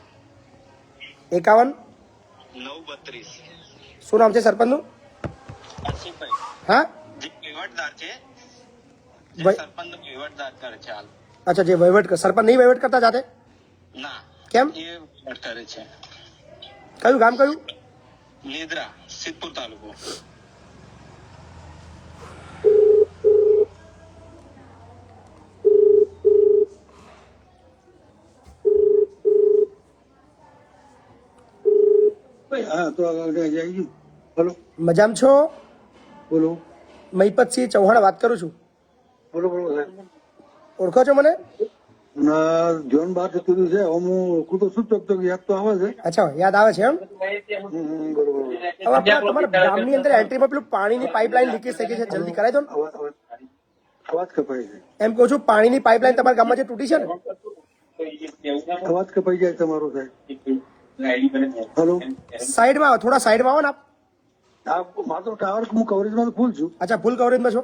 51 932. શું નામ છે સરપંચનું? આસિફભાઈ. હા જે વહીવટદાર છે, વહી- સરપંચ વહીવટદાર કરે છે હાલ. અચ્છા, જે વહીવટ સરપંચ નહીં વહીવટ કરતા જાતે? ના, કેમ? એ વહીવટ કરે છે. કયું ગામ કયું? નેદ્રા, સિદ્ધપુર તાલુકો. હા તો બોલો મજામાં છો? બોલો મહિપતસિંહ ચૌહાણ વાત કરું છું. બોલો બોલો સાહેબ. ઓળખો છો મને? જોન બાર જતું રહ્યું છે. હું કૂતો શું ચકતો યાદ તો આવે છે. અચ્છા, યાદ આવે છે એમ? બરોબર. હવે તમારા ગામની અંદર એન્ટ્રીમાં પેલું પાણીની પાઇપલાઇન લીકેજ થઈ ગઈ છે, જલ્દી કરાવી દો ને. અવાજ કપાય છે. એમ કહું છું, પાણીની પાઇપલાઇન તમારા ગામમાં જે તૂટી છે ને, અવાજ કપાઈ જાય તમારો સાહેબ. હેલો, સાઈડમાં આવો, થોડા સાઈડમાં આવો ને આપ. મારો ટાવર હું કવરેજમાં ફૂલ છું. અચ્છા, ફૂલ કવરેજમાં છો?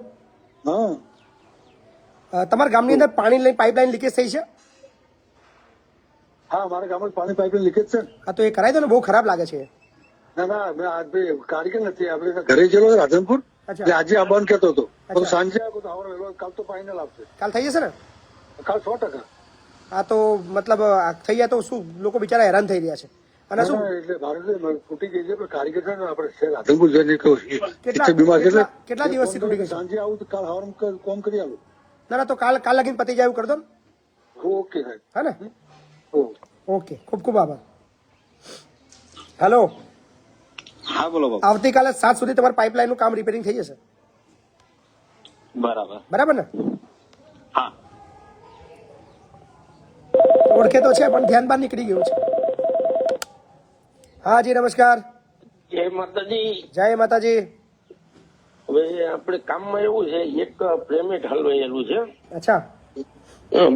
હા તમારા ગામની અંદર પાણી પાઇપલાઇન લીકેજ થઈ છે? હા મારા ગામમાં પાણી પાઇપલાઇન લીકેજ છે. હા, તો એ કરાવી દો ને, બહુ ખરાબ લાગે છે. ના ના મેં આજ ભાઈ કારીગર નથી. આપણે ઘરે ગયેલો રાધનપુર, એટલે આજે આ બંધ કેતો હતો. તો સાંજે કાલ તો પાણી ના લાવશે. કાલ થઈ જશે ને? કાલ 100%. હા, તો મતલબ થઈ જાય તો શું, લોકો બિચારા હેરાન થઈ રહ્યા છે. અને શું એટલે ભારત તૂટી ગઈ છે પણ કારીગર છે ને આપણે રાધનપુર જઈને બીમાર છે એટલે કેટલા દિવસથી તૂટી ગઈ છે? સાંજે આવું તો કાલ હવારમાં કોમ કરી આવું. ના તો કાલ લગીને પતી જાય એવું કરી દો ને. ઓકે સાહેબ. હા ને? ઓકે, ખૂબ ખૂબ આભાર. હેલો, હા બોલો બાબુ. આવતીકાલે 7 સુધી તમારા પાઇપલાઇન નું કામ રિપેરિંગ થઈ જશે. બરાબર. બરાબર ને? હા. ઓળખે તો છે પણ ધ્યાન બહાર નીકળી ગયું છે. હા જી નમસ્કાર. જય માતાજી. જય માતાજી. હવે આપણે કામમાં એવું છે, એક પેમેન્ટ હલવાયેલું છે. અચ્છા,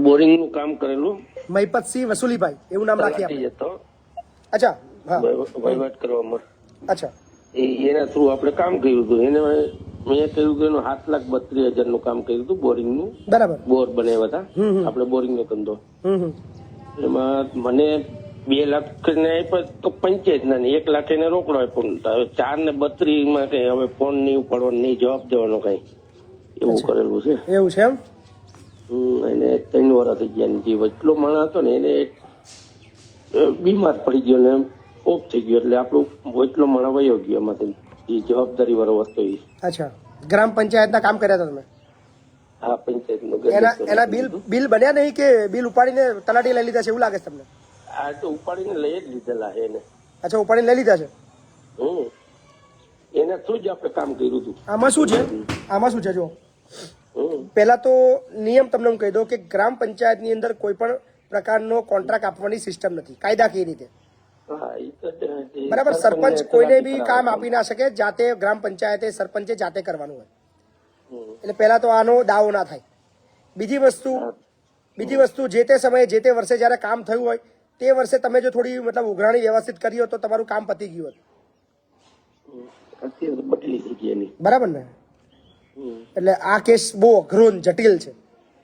બોરિંગ નું કામ કરેલું. મહિપતસિંહ વસુલીભાઈ એવું નામ રાખી આપણે. જતો અચ્છા, હા, વહીવટ કરવામાં. અચ્છા, એના થ્રુ આપણે કામ કર્યું હતું. એને મેં કહ્યું કે એનું 7,32,000 નું કામ કર્યું હતું બોરિંગ નું. બરાબર. બોર બનાવ્યા હતા આપણે બોરિંગ નો ધંધો. એમાં મને 2 લાખ ને આપ્યા તો પંચાયત ના 1 લાખ એને રોકડો આપ્યો. હવે 4,32 માં કઈ હવે ફોન નહીં ઉપાડવાનો, નહીં જવાબ દેવાનો કઈ એવું કરેલું છે. એવું છે એમ? એને 3 વર્ષ થઈ ગયા. જે વચલો માણસ હતો ને એને બીમાર પડી ગયો ને ઓફ થઈ ગયો, એટલે આપણું વચલો માણસ વયો ગયો એમાંથી. એ જવાબદારી વાળો વસ્તુ. અચ્છા, ગ્રામ પંચાયતના કામ કર્યા હતા તમે? હા, પંચાયત એના બિલ બન્યા નહીં કે બિલ ઉપાડીને તલાટી લઈ લીધા છે એવું લાગે છે તમને? આ તો ઉપાડીને લઈ જ લીધેલા એને. અચ્છા, ઉપાડીને લઈ લીધા છે. એના થ્રુ જ આપણે કામ કર્યું હતું. આમાં શું છે? જો પહેલા તો નિયમ તમને હું કહી દઉં કે ગ્રામ પંચાયતની અંદર કોઈ પણ પ્રકારનો કોન્ટ્રાક્ટ આપવાની સિસ્ટમ નથી કાયદાકીય રીતે. બરાબર, સરપંચ કોઈને બી કામ આપી ના શકે, જાતે ગ્રામ પંચાયતે સરપંચે જાતે કરવાનું હોય. એટલે પહેલા તો આનો દાવો ના થાય. બીજી વસ્તુ જે તે સમયે જે તે વર્ષે જયારે કામ થયું હોય તે વર્ષે તમે જો થોડી મતલબ ઉઘરાણી વ્યવસ્થિત કરી હોય તો તમારું કામ પતી ગયું હતું. બરાબર ને? એટલે આ કેસ બહુ અઘરો ને જટિલ છે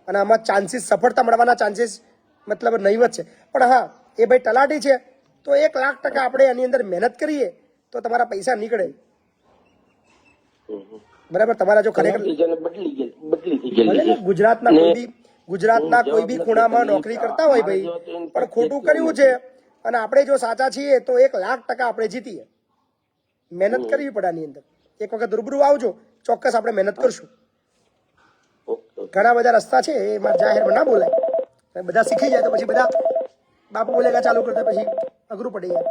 અને આમાં ચાન્સીસ સફળતા મળવાના ચાન્સીસ મતલબ નહીવત છે. પણ હા, એ ભાઈ તલાટી છે તો 1,00,000% આપણે એની અંદર મહેનત કરીએ તો તમારા પૈસા નીકળે. બરાબર, તમારા જો ખરેખર ગુજરાતના કોઈ બી ખૂણામાં નોકરી કરતા હોય ભાઈ પણ ખોટું કર્યું છે અને આપણે જો સાચા છીએ તો 1,00,000% આપણે જીતીએ. મહેનત કરવી પડે આની અંદર. એક વખત રૂબરૂ આવજો, ચોક્કસ આપણે મહેનત કરશું. ઘણા બધા રસ્તા છે, એ મારા જાહેરમાં ના બોલાય. બધા શીખી જાય તો પછી બધા બાપુ બોલેગા ચાલુ કરતા પછી અઘરું પડી જાય.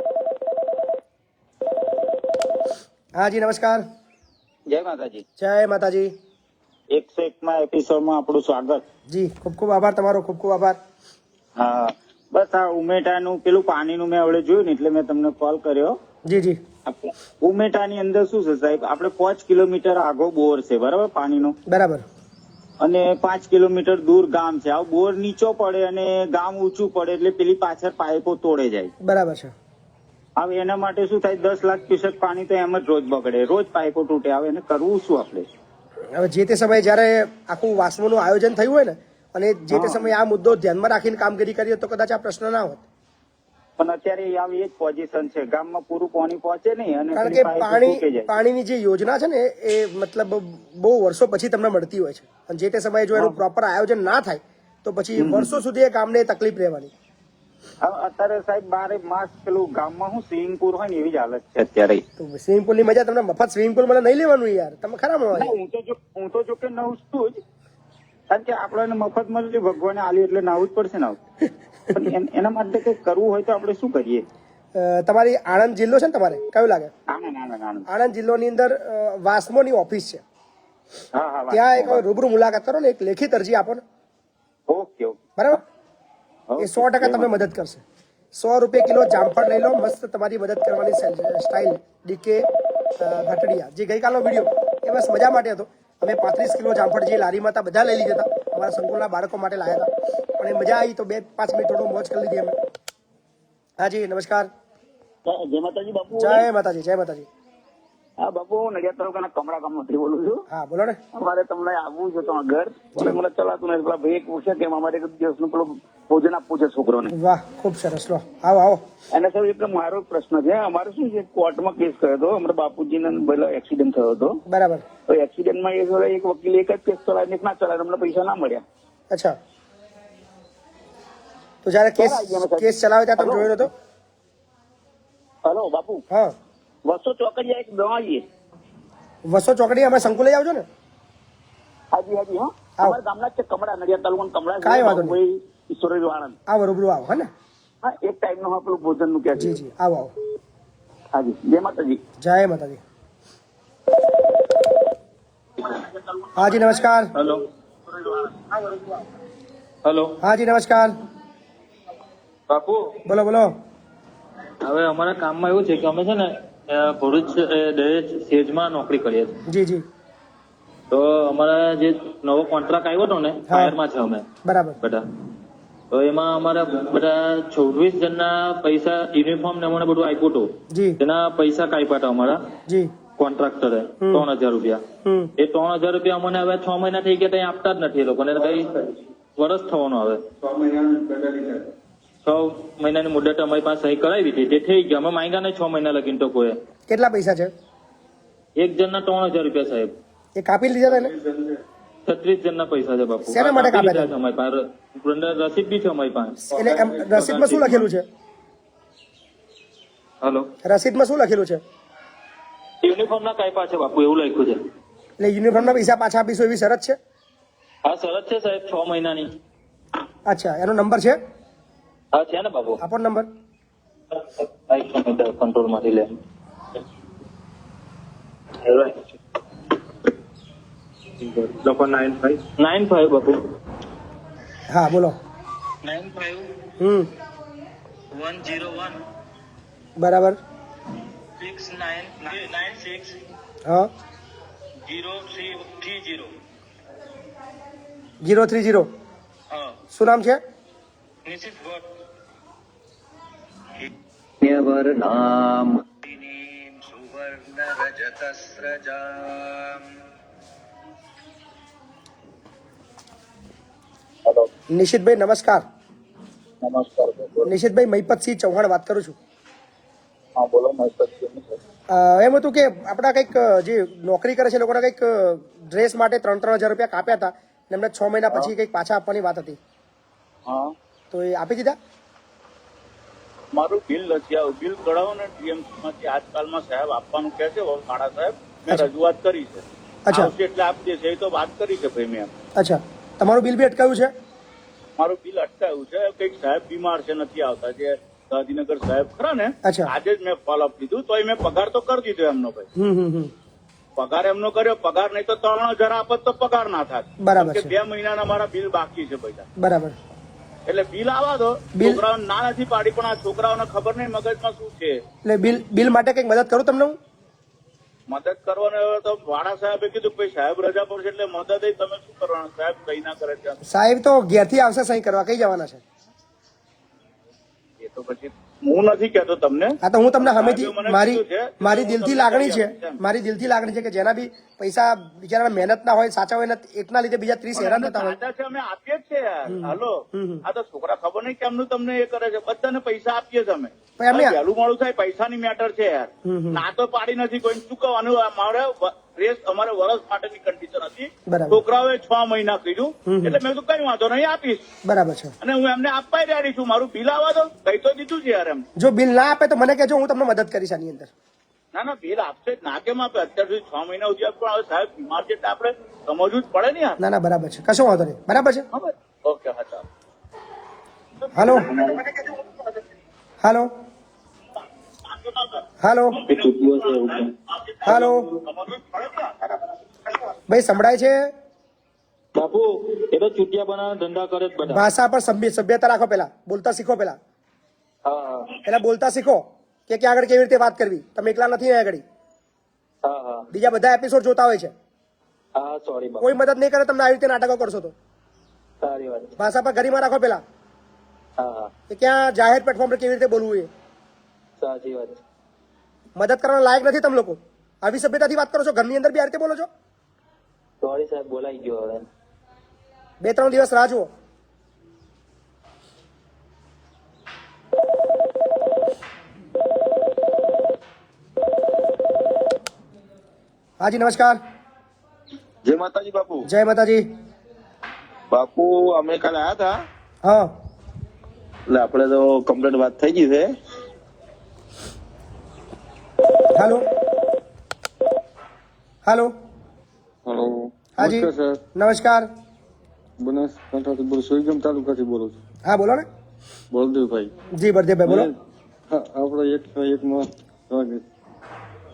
હા જી, નમસ્કાર. જય માતાજી. જય માતાજી. 101 એપિસોડમાં આપણું સ્વાગત. જી, ખૂબ ખૂબ આભાર તમારો, ખૂબ ખૂબ આભાર. હા, બસ આ ઉમેટાનું પેલું પાણીનું મેં હવે જોયું ને એટલે મેં તમને કોલ કર્યો. જી જી. ઉમેટાની અંદર શું છે સાહેબ, આપણે 5 કિલોમીટર આગો બોર છે, બરાબર, પાણીનો. બરાબર. અને 5 કિલોમીટર દૂર ગામ છે. આ બોર નીચો પડે અને ગામ ઊંચું પડે એટલે પેલી પાછળ પાઇપો તોડે જાય. બરાબર છે. હવે એના માટે શું થાય, 10 લાખ ક્યુસેક પાણી તો એમ જ રોજ બગડે, રોજ પાઇપો તૂટે. હવે એને કરવું શું આપણે? હવે જે તે સમયે જયારે આખું વાસ્મોનું આયોજન થયું હોય ને અને જે તે સમયે આ મુદ્દો ધ્યાનમાં રાખીને કામગીરી કરી તો કદાચ આ પ્રશ્ન ના હોત. પણ અત્યારે આવી એક પોઝિશન છે, ગામમાં પૂરું પાણી પહોંચે નહીં અને કારણ કે પાણીની જે યોજના છે ને એ મતલબ બહુ વર્ષો પછી તમને મળતી હોય છે અને જે તે સમયે જો એનું પ્રોપર આયોજન ના થાય તો પછી વર્ષો સુધી એ ગામને તકલીફ રહેવાની. અત્યારે સાહેબ 12 માસ પેલું ગામમાં હું સ્વિમિંગ પુલ હોય ને એવી જ હાલત છે અત્યારે. સ્વિમિંગ પુલ ની મજા તમને મફત સ્વિમિંગ પુલ મને નહીં લેવાનું યાર, તમે ખરા હું તો જો કે નવું છું જ, કારણ કે આપણને મફત મળે ભગવાને આલી એટલે નાવું જ પડશે ને. પણ એના માટે કઈ કરવું હોય તો આપણે શું કરીએ? તમારી આણંદ જિલ્લો છે ને, તમારે કયું લાગે? આણંદ જિલ્લોની અંદર વાસ્મોની ઓફિસ છે, ત્યાં એક રૂબરૂ મુલાકાત કરો ને, એક લેખિત અરજી આપો ને. ઓકે ઓકે, બરાબર. એ 100% તમને મદદ કરશે. 100 રૂપિયા કિલો જામફળ લઈ લો, મસ્ત તમારી મદદ કરવાની સ્ટાઇલ. ડીકે ઘાટડિયા, જે ગઈકાલનો વિડીયો એ બસ મજા માટે હતો. અમે 35 કિલો જામફળ જે લારીમાં હતા બધા લઈ લીધા હતા, અમારા સંકુલના બાળકો માટે લાવ્યા હતા. પણ એ મજા આવી તો 2-5 મિનિટ થોડું મોજ કરી લીધી અમે. હાજી, નમસ્કાર. જય માતાજી બાપુ. જય માતાજી. જય માતાજી. હા બાપુ, હું નડિયાદ તાલુકાના કમળા ગામમાંથી બોલું છું. હા બોલો ને. અમારે તમને આવવું છે તો ઘર મને ચલાતું નથી. પેલા ભાઈ પૂછે કે અમારે એક દિવસનું પેલું ભોજન આપવું છે છોકરોને. વાહ, ખૂબ સરસ. લો આવો આવો. અને સર એટલે મારો પ્રશ્ન છે, અમારે શું છે, કોર્ટમાં કેસ કર્યો હતો, અમારા બાપુજીને પેલા એક્સિડન્ટ થયો હતો. બરાબર. તો એક્સિડન્ટમાં એક વકીલ એક જ કેસ ચલાવીને ના ચલાવે, અમને પૈસા ના મળ્યા. અચ્છા, તો જયારે કેસ ચલાવે ત્યાં તમે જોયો હતો? હલો બાપુ. હા, વસો ચોકડીયા એક દવાઈએ. વસો ચોકડી અમે સંકુલે આવજો ને. હાજી હાજી. હા, અમારા ગામના છે કમળા, નડિયાદ તાલુકાનું કમળા. કાંઈ વાંધો નહીં. ઈશ્વરી આણંદ. આવો રૂબરૂ આવો. હા ને. હા, એક ટાઈમ નું પેલું ભોજન નું ક્યાં? જી જી, આવો આવો. હાજી, જય માતાજી. જય માતાજી. હાજી, નમસ્કાર. હેલો. હેલો. હાજી, નમસ્કાર. બાપુ બોલો બોલો. હવે અમારા કામમાં એવું છે કે અમે છે ને ભરૂચ દહેજ સેજમાં નોકરી કરીએ છીએ. જી જી. તો અમારા જે નવો કોન્ટ્રાક્ટ આવ્યો હતો ને, ફાયરમાં છે અમે બરાબર બધા. તો એમાં અમારા બધા 26 જણના પૈસા, યુનિફોર્મ ને અમને બધું આપ્યું હતું. તેના પૈસા કાપ્યા હતા અમારા કોન્ટ્રાક્ટરે 3,000 રૂપિયા. એ 3,000 રૂપિયા અમને હવે 6 મહિના થઈ ગયા, ત્યાં આપતા જ નથી એ લોકોને. કઈ વર્ષ થવાનું હવે. 6 મહિનાની મુદત અમારી પાસે સહી કરાવી હતી, તે થઈ ગયા. અમે માંગ્યા નહીં 6 મહિના લગીને તો કોઈ. કેટલા પૈસા છે? એક જણના 3,000 રૂપિયા સાહેબ. એ કાપી લીધા હતા ને? 36 જણના પૈસા છે બાપુ. શેના માટે કાપ્યા હતા? અમારી પાસે રસીદ બી છે અમારી પાસે. એટલે રસીદમાં શું લખેલું છે? હેલો. રસીદમાં શું લખેલું છે? યુનિફોર્મ ના કાપ્યા છે બાપુ, એવું લખ્યું છે. એટલે યુનિફોર્મ ના પૈસા પાછા આપીશું એવી શરત છે? હા, શરત છે સાહેબ, 6 મહિનાની. અચ્છા, એનો નંબર છે? હા છે ને બાપુ. આપો નંબર. કંટ્રોલ માંથી લે. લખો 95 95 બાપુ હા બોલો 95 101 બરાબર 6996 હા 0330 030 હા શું નામ છે નિશ્ચિત ગોટ નામ સુવર્ણ રજતસ્રજામ નિશિતભાઈ નમસ્કાર. નમસ્કાર. નિશિતભાઈ મહિપતસિંહ ચૌહાણ વાત કરું છું. હા બોલો. એમ હતું કે આપણા કંઈક જે નોકરી કરે છે એ લોકોને કંઈક ડ્રેસ માટે 3,000 રૂપિયા કાપ્યા હતા ને એમને 6 મહિના પછી કંઈક પાછા આપવાની વાત હતી. હા તો એ આપી દીધા? મારું બિલ નથી આવ્યું. બિલ કઢાવો ને ટીએમસી માંથી આજકાલમાં સાહેબ આપવાનું કહે છે કાળા સાહેબ. મેં રજૂઆત કરી છે. અચ્છા. આવશે એટલે આપી દેશે. એ તો વાત કરી છે ભાઈ મેં. અચ્છા, તમારું બિલ બી અટકાયું છે? મારું બિલ અટકાયું છે. કંઈક સાહેબ બીમાર છે, નથી આવતા. જે ગાંધીનગર સાહેબ ખરા ને, અચ્છા. આજે જ મેં ફોલોઅપ લીધું તો મેં પગાર તો કરી દીધો એમનો ભાઈ. પગાર એમનો કર્યો. પગાર નહીં તો 3,000 આપત તો પગાર ના થાય. બરાબર કે છે. 2 મહિનાના મારા બિલ બાકી છે પૈસા. બરાબર. એટલે બિલ આવવા દો. છોકરાઓને ના નથી પાડી, પણ આ છોકરાઓને ખબર નહીં મગજમાં શું છે. એટલે બિલ માટે કંઈક મદદ કરું તમને હું? મદદ કરવાનો તો વાડા સાહેબે કીધું ભાઈ સાહેબ રજા પર છે એટલે મદદ તમે શું કરવાનું? સાહેબ કઈ ના કરે ત્યાં સાહેબ તો ઘેરથી આવશે સહી કરવા. કઈ જવાના છે? એ તો પછી હું નથી કહેતો તમને. હા તો હું તમને હમેથી મારી દિલથી લાગણી છે. મારી દિલથી લાગણી છે કે જેના બી પૈસા બિચારા મહેનત ના હોય, સાચા હોય ને, એકના લીધે બીજા 30 હેરાન થતા હોય. સાચા છે, અમે આપીએ જ છે યાર. હાલો, આ તો છોકરા ખબર નહીં કેમનું તમને એ કરે છે. બધાને પૈસા આપીએ જ અમે. વહેલું મોડું થાય પૈસાની મેટર છે યાર. ના તો પાડી નથી કોઈ ચૂકવવાનું. અમારે રેસ અમારે વર્ષ માટેની કન્ડિશન હતી. છોકરાઓએ 6 મહિના કીધું એટલે મેં તો કઈ વાંધો નહીં આપીશ. બરાબર છે. અને હું એમને આપવા રેડી છું. મારું બિલ આવવા દો. કઈ તો દીધું છે યાર એમ. જો બિલ ના આપે તો મને કહેજો, હું તમને મદદ કરીશ આની અંદર. ના ના, બિલ આપશે જ. ના કેમ આપે? અત્યાર સુધી 6 મહિના સુધી પણ હવે સાહેબ બીમાર છે એટલે આપણે સમજવું જ પડે ને યાર. ના ના, બરાબર છે, કશો વાંધો નહીં. બરાબર છે. ઓકે. હા ચાલો. હાલો હાલો હાલો હાલો ભાઈ સંભળાય છે? બાપુ એ તો ચૂંટિયા બનાવવાના ધંધા કરે જ બધા. ભાષા પર સભ્યતા રાખો. પેલા બોલતા શીખો. પેલા બોલતા શીખો કે આગળ કેવી રીતે વાત કરવી. તમે એકલા નથી આગળ. બીજા બધા એપિસોડ જોતા હોય છે. કોઈ મદદ નહીં કરે તમને આવી રીતે નાટકો કરશો તો. ભાષા પર ગરિમા રાખો પેલા. કે ક્યાં જાહેર પ્લેટફોર્મ પર કેવી રીતે બોલવું એ. સાચી વાત. મદદ કરવાના લાયક નથી તમે લોકો. આવી સભ્યતાથી વાત કરો છો. ઘરની અંદર બી આ રીતે બોલો છો. સોરી સાહેબ, બોલાઈ ગયો. હવે 2-3 દિવસ રાહ જુઓ. હાજી નમસ્કાર. જય માતાજી બાપુ. જય માતાજી. બાપુ અમે કાલે આવ્યા હતા. હા એટલે આપણે તો કમ્પ્લીટ વાત થઈ ગઈ છે. હાલો હાલો હેલો. હાજી સર નમસ્કાર. બનાસકાંઠાથી બોલું, સુઈગામ તાલુકાથી બોલું છું. હા બોલો ને. બળદેવભાઈ. જી બળદેવભાઈ બોલો. આપણે એકમાં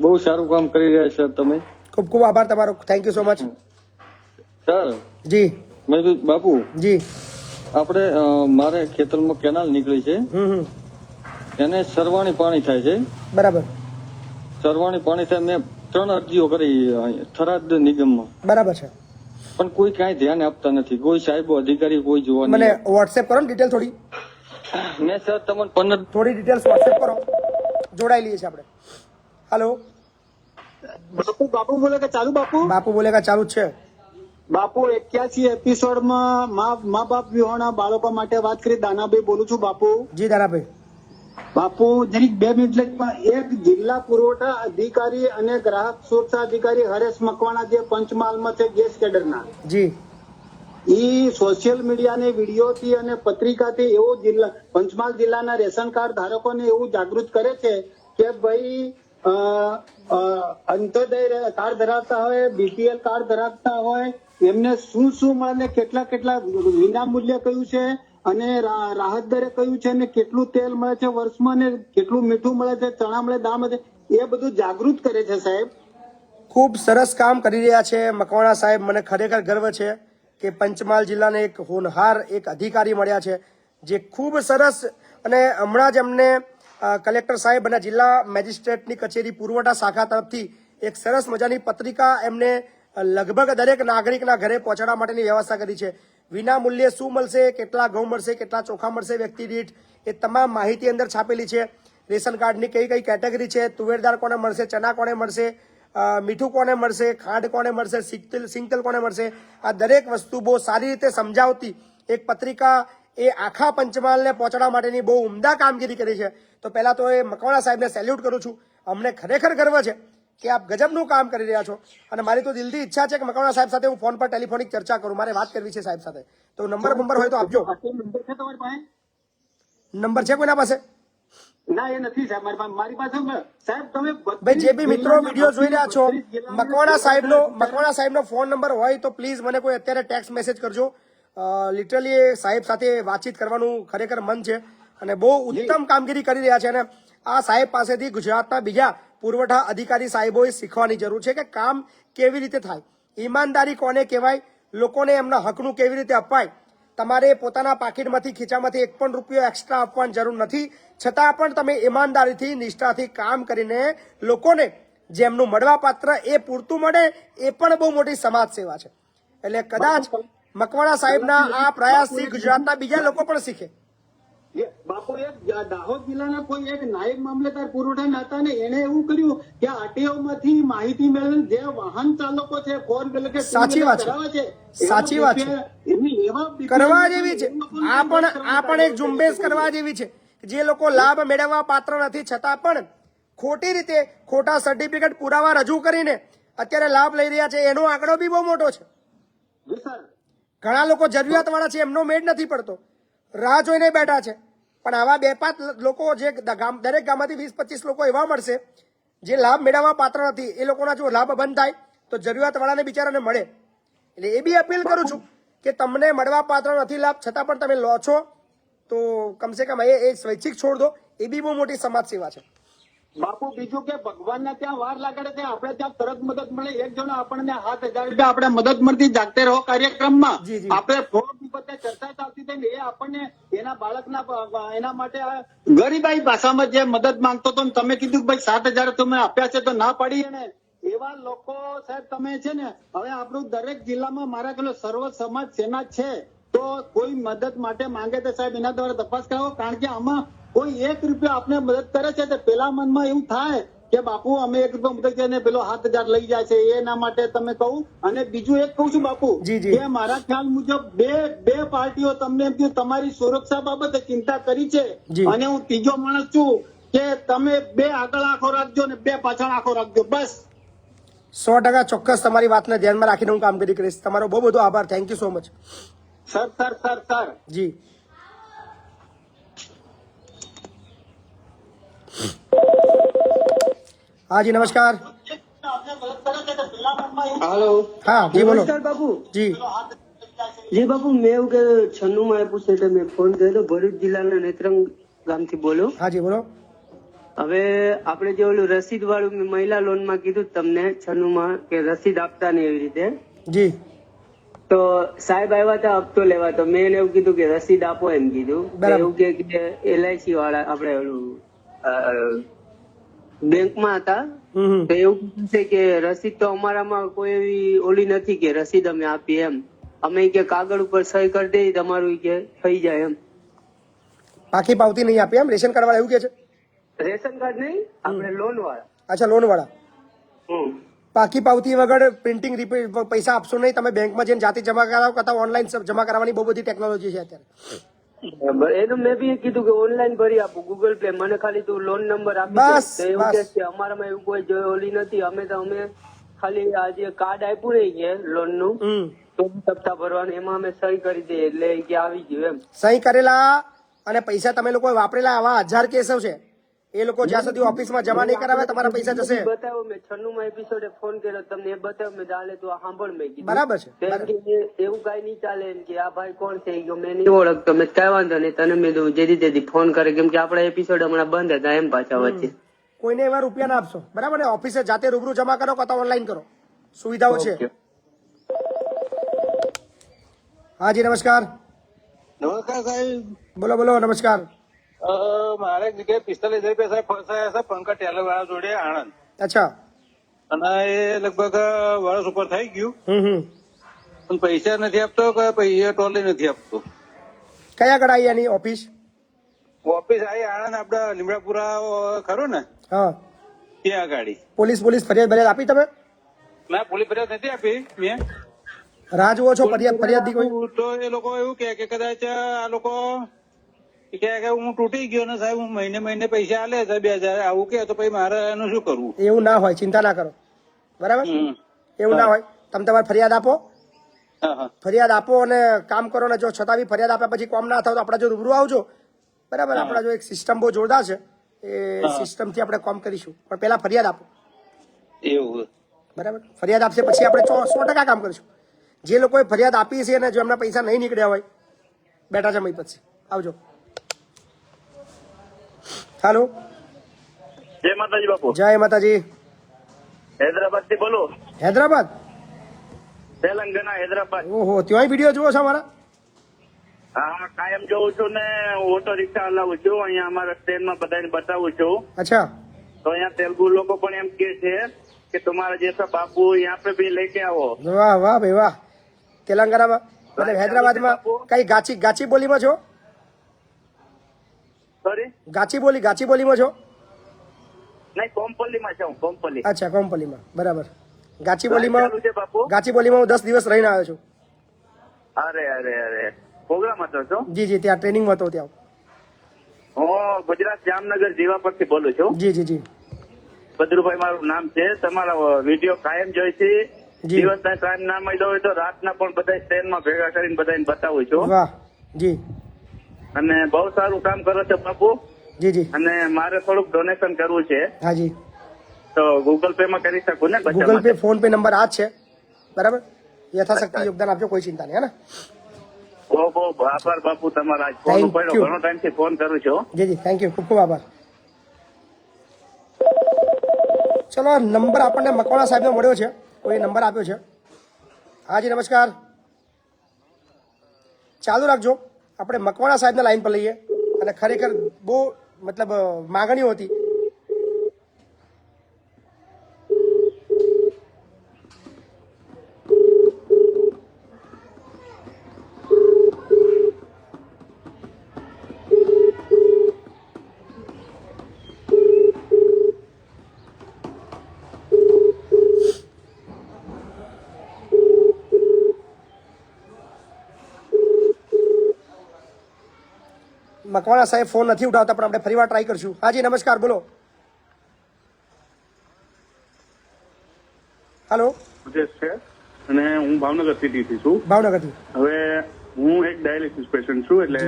બહુ સારું કામ કરી રહ્યા સર તમે. ખૂબ ખૂબ આભાર તમારો. Thank you so much sir. જી મેં બાપુ જી આપણે મારે ખેતરમાં કેનાલ નીકળી છે. એને સરવાણી પાણી થાય છે. બરાબર. સરવાણી પાણી થાય. મેં 3 અરજીઓ કરી થરાદ નિગમમાં. બરાબર છે. પણ કોઈ કાંઈ ધ્યાન આપતા નથી. કોઈ સાહેબો અધિકારી કોઈ જોવા મને વોટ્સએપ કરો ને ડિટેલ થોડી. મેં સર તમને 15 થોડી ડિટેલ્સ વોટ્સએપ કરો. જોડાઈ લઈએ છીએ આપણે. હાલો બાપુ બોલે કે ચાલુ? બાપુ બોલે કે ચાલુ જ છે. બાપુ 81 એપિસોડમાં મા બાપ વિહોણા બાળકો માટે વાત કરી. દાનાભાઈ બોલું છું બાપુ. જી દાનાભાઈ. બાપુ જરીક 2 મિનિટ એક જિલ્લા પુરવઠા અધિકારી અને ગ્રાહક સુરક્ષા અધિકારી હરેશ મકવાણા જે પંચમહાલમાં છે ગેસ કેડરના. જી ઈ સોશિયલ મીડિયાની વિડીયોથી અને પત્રિકાથી એવું પંચમહાલ જિલ્લાના રેશન કાર્ડ ધારકોને એવું જાગૃત કરે છે કે ભાઈ અંત્યોદય કાર્ડ ધરાવતા હોય, બીપીએલ કાર્ડ ધરાવતા હોય એમને શું મળે, કેટલા વિના મૂલ્ય કયું છે અને રાહત દરે કયું છે ને કેટલું તેલ મળે છે વર્ષમાં ને કેટલું મીઠું મળે છે, ચણા મળે, દાળ મળે છે, એ બધું જાગૃત કરે છે સાહેબ. ખૂબ સરસ કામ કરી રહ્યા છે મકવાણા સાહેબ. મને ખરેખર ગર્વ છે કે પંચમહાલ જિલ્લાને એક હોનહાર એક અધિકારી મળ્યા છે જે ખૂબ સરસ, અને હમણાં જ એમને કલેક્ટર સાહેબ અને જિલ્લા મેજિસ્ટ્રેટની કચેરી પુરવઠા શાખા તરફથી એક સરસ મજાની પત્રિકા એમને લગભગ દરેક નાગરિકના ઘરે પહોંચાડવા માટેની વ્યવસ્થા કરી છે. વિના મૂલ્યે શું મળશે, કેટલા ઘઉં મળશે, કેટલા ચોખા મળશે વ્યક્તિ દીઠ, એ તમામ માહિતી અંદર છાપેલી છે. રેશન કાર્ડની કઈ કઈ કેટેગરી છે, તુવેરદાર કોને મળશે, ચના કોને મળશે, મીઠું કોને મળશે, ખાંડ કોને મળશે, સિંગતેલ કોને મળશે, આ દરેક વસ્તુ બહુ સારી રીતે સમજાવતી એક પત્રિકા એ આખા પંચમહાલને પહોંચાડવા માટેની બહુ ઉમદા કામગીરી કરી છે. તો પહેલા તો એ મકવાણા સાહેબને સેલ્યુટ કરું છું. અમને ખરેખર ગર્વ છે કે આપ ગજબનું કામ કરી રહ્યા છો, અને મારી તો દિલથી ઈચ્છા છે કે મકવાણા સાહેબ સાથે હું ફોન પર ટેલિફોનિક ચર્ચા કરું. મારે વાત કરવી છે સાહેબ સાથે. તો નંબર હોય તો આપજો. નંબર છે કોઈના પાસે? ના, એ નથી સાહેબ મારી પાસે. સાહેબ તમે ભાઈ જે બી મિત્રો વિડીયો જોઈ રહ્યા છો, મકવાણા સાહેબનો ફોન નંબર હોય તો પ્લીઝ મને કોઈ અત્યારે ટેક્સ્ટ મેસેજ કરજો. લિટરલી સાહેબ સાથે વાતચીત કરવાનું ખરેખર મન છે, અને બહુ ઉત્તમ કામગીરી કરી રહ્યા છે. અને આ સાહેબ પાસેથી ગુજરાતના બીજા પુરવઠા અધિકારી સાહેબોએ શીખવાની જરૂર છે કે કામ કેવી રીતે થાય, ઈમાનદારી કોને કહેવાય, લોકોને એમના હકનું કેવી રીતે અપાય. તમારે પોતાના પાકીટમાંથી ખીચામાંથી એક પણ રૂપિયો એક્સ્ટ્રા આપવાની જરૂર નથી, છતાં પણ તમે ઈમાનદારીથી નિષ્ઠાથી કામ કરીને લોકોને જેમનું મળવા પાત્ર એ પૂરતું મળે, એ પણ બહુ મોટી સમાજ સેવા છે. એટલે કદાચ મકવાણા સાહેબના આ પ્રયાસથી ગુજરાતના બીજા લોકો પણ શીખે. બાપુ એક દાહોદ જિલ્લાના કોઈ એક નાયબ મામલેદાર પુરવઠાના હતા ને, એને એવું કર્યું કે આરટીઓમાંથી માહિતી મેળવી જે વાહન ચાલકો છે, ફોર વ્હીલર કે સાચી વાત છે, સાચી વાત છે, કરવા જેવી છે. આ પણ એક ઝુંબેશ કરવા જેવી છે. જે લોકો લાભ મેળવવા પાત્ર નથી છતાં પણ ખોટી રીતે ખોટા સર્ટિફિકેટ પુરાવા રજૂ કરીને અત્યારે લાભ લઈ રહ્યા છે, એનો આંકડો બી બહુ મોટો છે. ઘણા લોકો જરૂરિયાત વાળા છે, એમનો મેળ નથી પડતો, રાહ જોઈને બેઠા છે. પણ આવા 2-5 લોકો જે દરેક ગામમાંથી 20-25 લોકો એવા મળશે જે લાભ મેળવવા પાત્ર નથી, એ લોકોના જો લાભ બંધ થાય તો જરૂરિયાત વાળાને બિચારાને મળે. એટલે એ બી અપીલ કરું છું કે તમને મળવા પાત્ર નથી લાભ, છતાં પણ તમે લો છો તો કમસે કમ એ સ્વૈચ્છિક છોડ દો. એ બી બહુ મોટી સમાજ સેવા છે. બાપુ બીજું કે ભગવાનના ત્યાં વાર લાગે છે, આપણે ત્યાં તરત મદદ મળે. એક જણો આપણને 7,000 રૂપિયા આપણે મદદ મળતી જાગતે રહો કાર્યક્રમમાં આપણે ફોન ઉપર ચર્ચા ચાલતી હતી ને, એ આપણને એના બાળકના એના માટે ગરીબાઈ ભાષામાં જે મદદ માંગતો હતો, તમે કીધું કે ભાઈ 7,000 તમે આપ્યા છે તો ના પાડી. ને એવા લોકો સાહેબ તમે છે ને, હવે આપણું દરેક જિલ્લામાં મારા પેલો સર્વ સમાજ સેના છે, તો કોઈ મદદ માટે માંગે તો સાહેબ એના દ્વારા તપાસ કરાવો. કારણ કે આમાં કોઈ 1 રૂપિયો આપણે મદદ કરે છે તો પેલા મનમાં એવું થાય કે બાપુ અમે 1 રૂપિયો મદદ કરીને પેલો 7,000 લઈ જાય છે, એના માટે તમે કહું. અને બીજું એક કહું છું બાપુ કે મારા ખ્યાલ મુજબ બે પાર્ટીઓ તમને એમ તમારી સુરક્ષા બાબતે ચિંતા કરી છે, અને હું ત્રીજો માણસ છું કે તમે 2 આગળ આંખો રાખજો ને 2 પાછળ આંખો રાખજો. બસ 100% ચોક્કસ તમારી વાતને ધ્યાનમાં રાખીને હું કામગીરી કરીશ. તમારો બહુ બધો આભાર. Thank you so much. Sir જી हाँ जी नमस्कार. हेलो. हाँ जी बोलो. नमस्कार बापू. जी बापू मैं એવું કે 96 માં આપ્યું છે એટલે મેં ફોન કર્યો. ભરૂચ જિલ્લાના નેત્રંગ ગામથી બોલો. હા જી બોલો. હવે આપણે જે ઓલું રસીદ વાળું મેં મહિલા લોન માં કીધું તમને 96 માં કે રસીદ આપતા નહીં એવી રીતે. જી. તો સાહેબ આવ્યા હતા હપ્તો લેવા, તો મેં એને એવું કીધું કે રસીદ આપો એમ કીધું. એવું કે LIC વાળા આપણે ઓલું બેંકમાં હતા, તો એવું છે કે રસીદ તો અમારામાં કોઈ એવી ઓલી નથી કે રસીદ અમે આપીએ એમ. અમે કે કાગળ ઉપર સહી કરી દઈએ તમારું કે થઈ જાય એમ. પાકી પાવતી નહીં આપી એમ? રેશન કાર્ડ વાળા એવું કે છે? રેશન કાર્ડ નહીં, આપણે લોન વાળા. અચ્છા લોન વાળા. પાકી પાવતી વગર પ્રિન્ટિંગ પૈસા આપશો નહીં. તમે બેંકમાં જઈને જાતે જમા કરાવો કરતા ઓનલાઈન જમા કરાવવાની બહુ બધી ટેકનોલોજી છે અત્યારે. એનું મેં બી કીધું કે ઓનલાઈન ભરી આપું ગૂગલ પે, મને ખાલી તું લોન નંબર આપી. એવું કે અમારામાં એવું કોઈ ઓલી નથી. અમે ખાલી આ જે કાર્ડ આપ્યું નહીં કે લોન નું તો સપ્તાહ ભરવાનું, એમાં અમે સહી કરી દઈએ એટલે કે આવી ગયું એમ. સહી કરેલા અને પૈસા તમે લોકો વાપરેલા આવા 1000 કેસો છે, એ લોકો જ્યાં સુધી ઓફિસમાં જમા નહીં કરાવે તમારા પૈસા જશે. બતાવો મેં 96 માં એપિસોડે ફોન કર્યો તમને, એ બતાવો મેં ચાલે તું આ સાંભળ મેં કીધું. બરાબર છે. એવું કઈ નહીં ચાલે એમ કે આ ભાઈ કોણ છે મેં નહીં ઓળખતો. મેં કઈ વાંધો નહીં તને મેં જેથી તેથી ફોન કરે, કેમ કે આપડા એપિસોડ હમણાં બંધ હતા એમ પાછા વચ્ચે. કોઈને એવા રૂપિયા ના આપશો, બરાબર ને? ઓફિસે જાતે રૂબરૂ જમા કરો કે ઓનલાઈન કરો, સુવિધાઓ છે. હાજી નમસ્કાર. નમસ્કાર સાહેબ. બોલો બોલો. નમસ્કાર. મારે એક જગ્યાએ 45,000 રૂપિયા સાહેબ ફસાયા છે પંકજ ટેલર વાળા જોડે આણંદ. અચ્છા. અને એ લગભગ વર્ષ ઉપર થઈ ગયું પણ પૈસા નથી આપતો કે પૈસા ટોલી નથી આપતો. કયા આગળ આવી એની ઓફિસ? ઓફિસ આવી આણંદ આપડે લીમડાપુરા ખરું ને હા ત્યાં આગળ. પોલીસ ફરિયાદ આપી તમે? ના પોલીસ ફરિયાદ નથી આપી મેં. રાહ જુઓ છો ફરિયાદ કોઈ? તો એ લોકો એવું કે કદાચ આ લોકો કે હું તૂટી ગયો ને સાહેબ હું મહિને પૈસા આલે છે 2,000 આવું કે તો પછી મારે એનું શું કરવું? એવું ના હોય, ચિંતા ના કરો, બરાબર? એવું ના હોય. તમે તમારી ફરિયાદ આપો, ફરિયાદ આપો અને કામ કરો ને જો છતાં બી ફરિયાદ આપ્યા પછી કામ ના થાય તો આપણે જો રૂબરૂ આવજો, બરાબર? આપણા જો એક સિસ્ટમ બહુ જોરદાર છે, એ સિસ્ટમ થી આપણે કામ કરીશું, પણ પેલા ફરિયાદ આપો. એવું બરાબર? ફરિયાદ આપશે પછી આપણે 100% કામ કરીશું. જે લોકોએ ફરિયાદ આપી છે અને જો એમના પૈસા નહીં નીકળ્યા હોય બેઠા છે મય પછી આવજો. હાલો. જય માતાજી બાપુ. જય માતાજી. હૈદરાબાદ થી બોલો. હૈદરાબાદ? તેલંગાના, હૈદરાબાદ. ઓહો, ત્યાંય વિડીયો જુઓ છો અમારા? હા, કાયમ જોઉં છું ને ઓટો રિક્ષા હલાવું છું. અહીંયા અમારા ટ્રેનમાં બધાને બતાવું છું. અચ્છા. તો અહીંયા તેલુગુ લોકો પણ એમ કે છે કે તમારા જૈસા બાપુ यहाँ पे भी लेके आओ. વાહ વાહ ભાઈ વાહ. તેલંગાનામાં મતલબ હૈદરાબાદમાં કઈ ગાચી બોલીમાં છો? સોરી, ગાચી બોલીમાં છો? નહીં, કોમ્પલીમાં છું. કોમ્પલી. અચ્છા, કોમ્પલીમાં, બરાબર. ગાચી બોલીમાં હું 10 દિવસ રહીને આવ્યો છું. અરે પ્રોગ્રામ હતો છો? જી ત્યાં ટ્રેનિંગમાં હતો ત્યાં. હું ગુજરાત જામનગર જીવા પરથી બોલું છું. જી. બદ્રુભાઈ મારું નામ છે. તમારા વિડીયો કાયમ જોઈ છે. દિવસના ટાઈમ ના મળ્યો હોય તો રાતના પણ બધા ટ્રેનમાં ભેગા કરીને બધાને બતાવું છું. વાહ. જી. અને બહુ સારું કામ કરો છો બાપુ. જી. અને મારે થોડુંક ડોનેશન કરવું છે. હાજી. તો ગૂગલ પે માં કરી શકું ને? Google pay, phone pay number આ જ છે, બરાબર? યથાશક્તિ યોગદાન આપજો, કોઈ ચિંતા નહીં, હે ને? બહુ આભાર બાપુ તમારા. આજ ફોન પડ્યો, ઘણો ટાઈમ થી ફોન કરું છું. જી થેન્ક યુ, ખૂબ ખૂબ આભાર. ચલો, નંબર આપણને મકવાણા સાહેબનો મળ્યો છે, કોઈ નંબર આપ્યો છે. હાજી નમસ્કાર. ચાલુ રાખજો, આપણે મકવાણા સાહેબને લાઈન પર લઈએ. અને ખરેખર બહુ મતલબ માગણીઓ હતી. મકવાણા સાહેબ ફોન નથી ઉઠાવતા, પણ આપણે ફરીવાર ટ્રાય કરશું. હાજી નમસ્કાર, બોલો. હાલો. છે અને હું ભાવનગર સિટીથી છું. ભાવનગરથી. હવે હું એક ડાયાલિસિસ પેશન્ટ છું, એટલે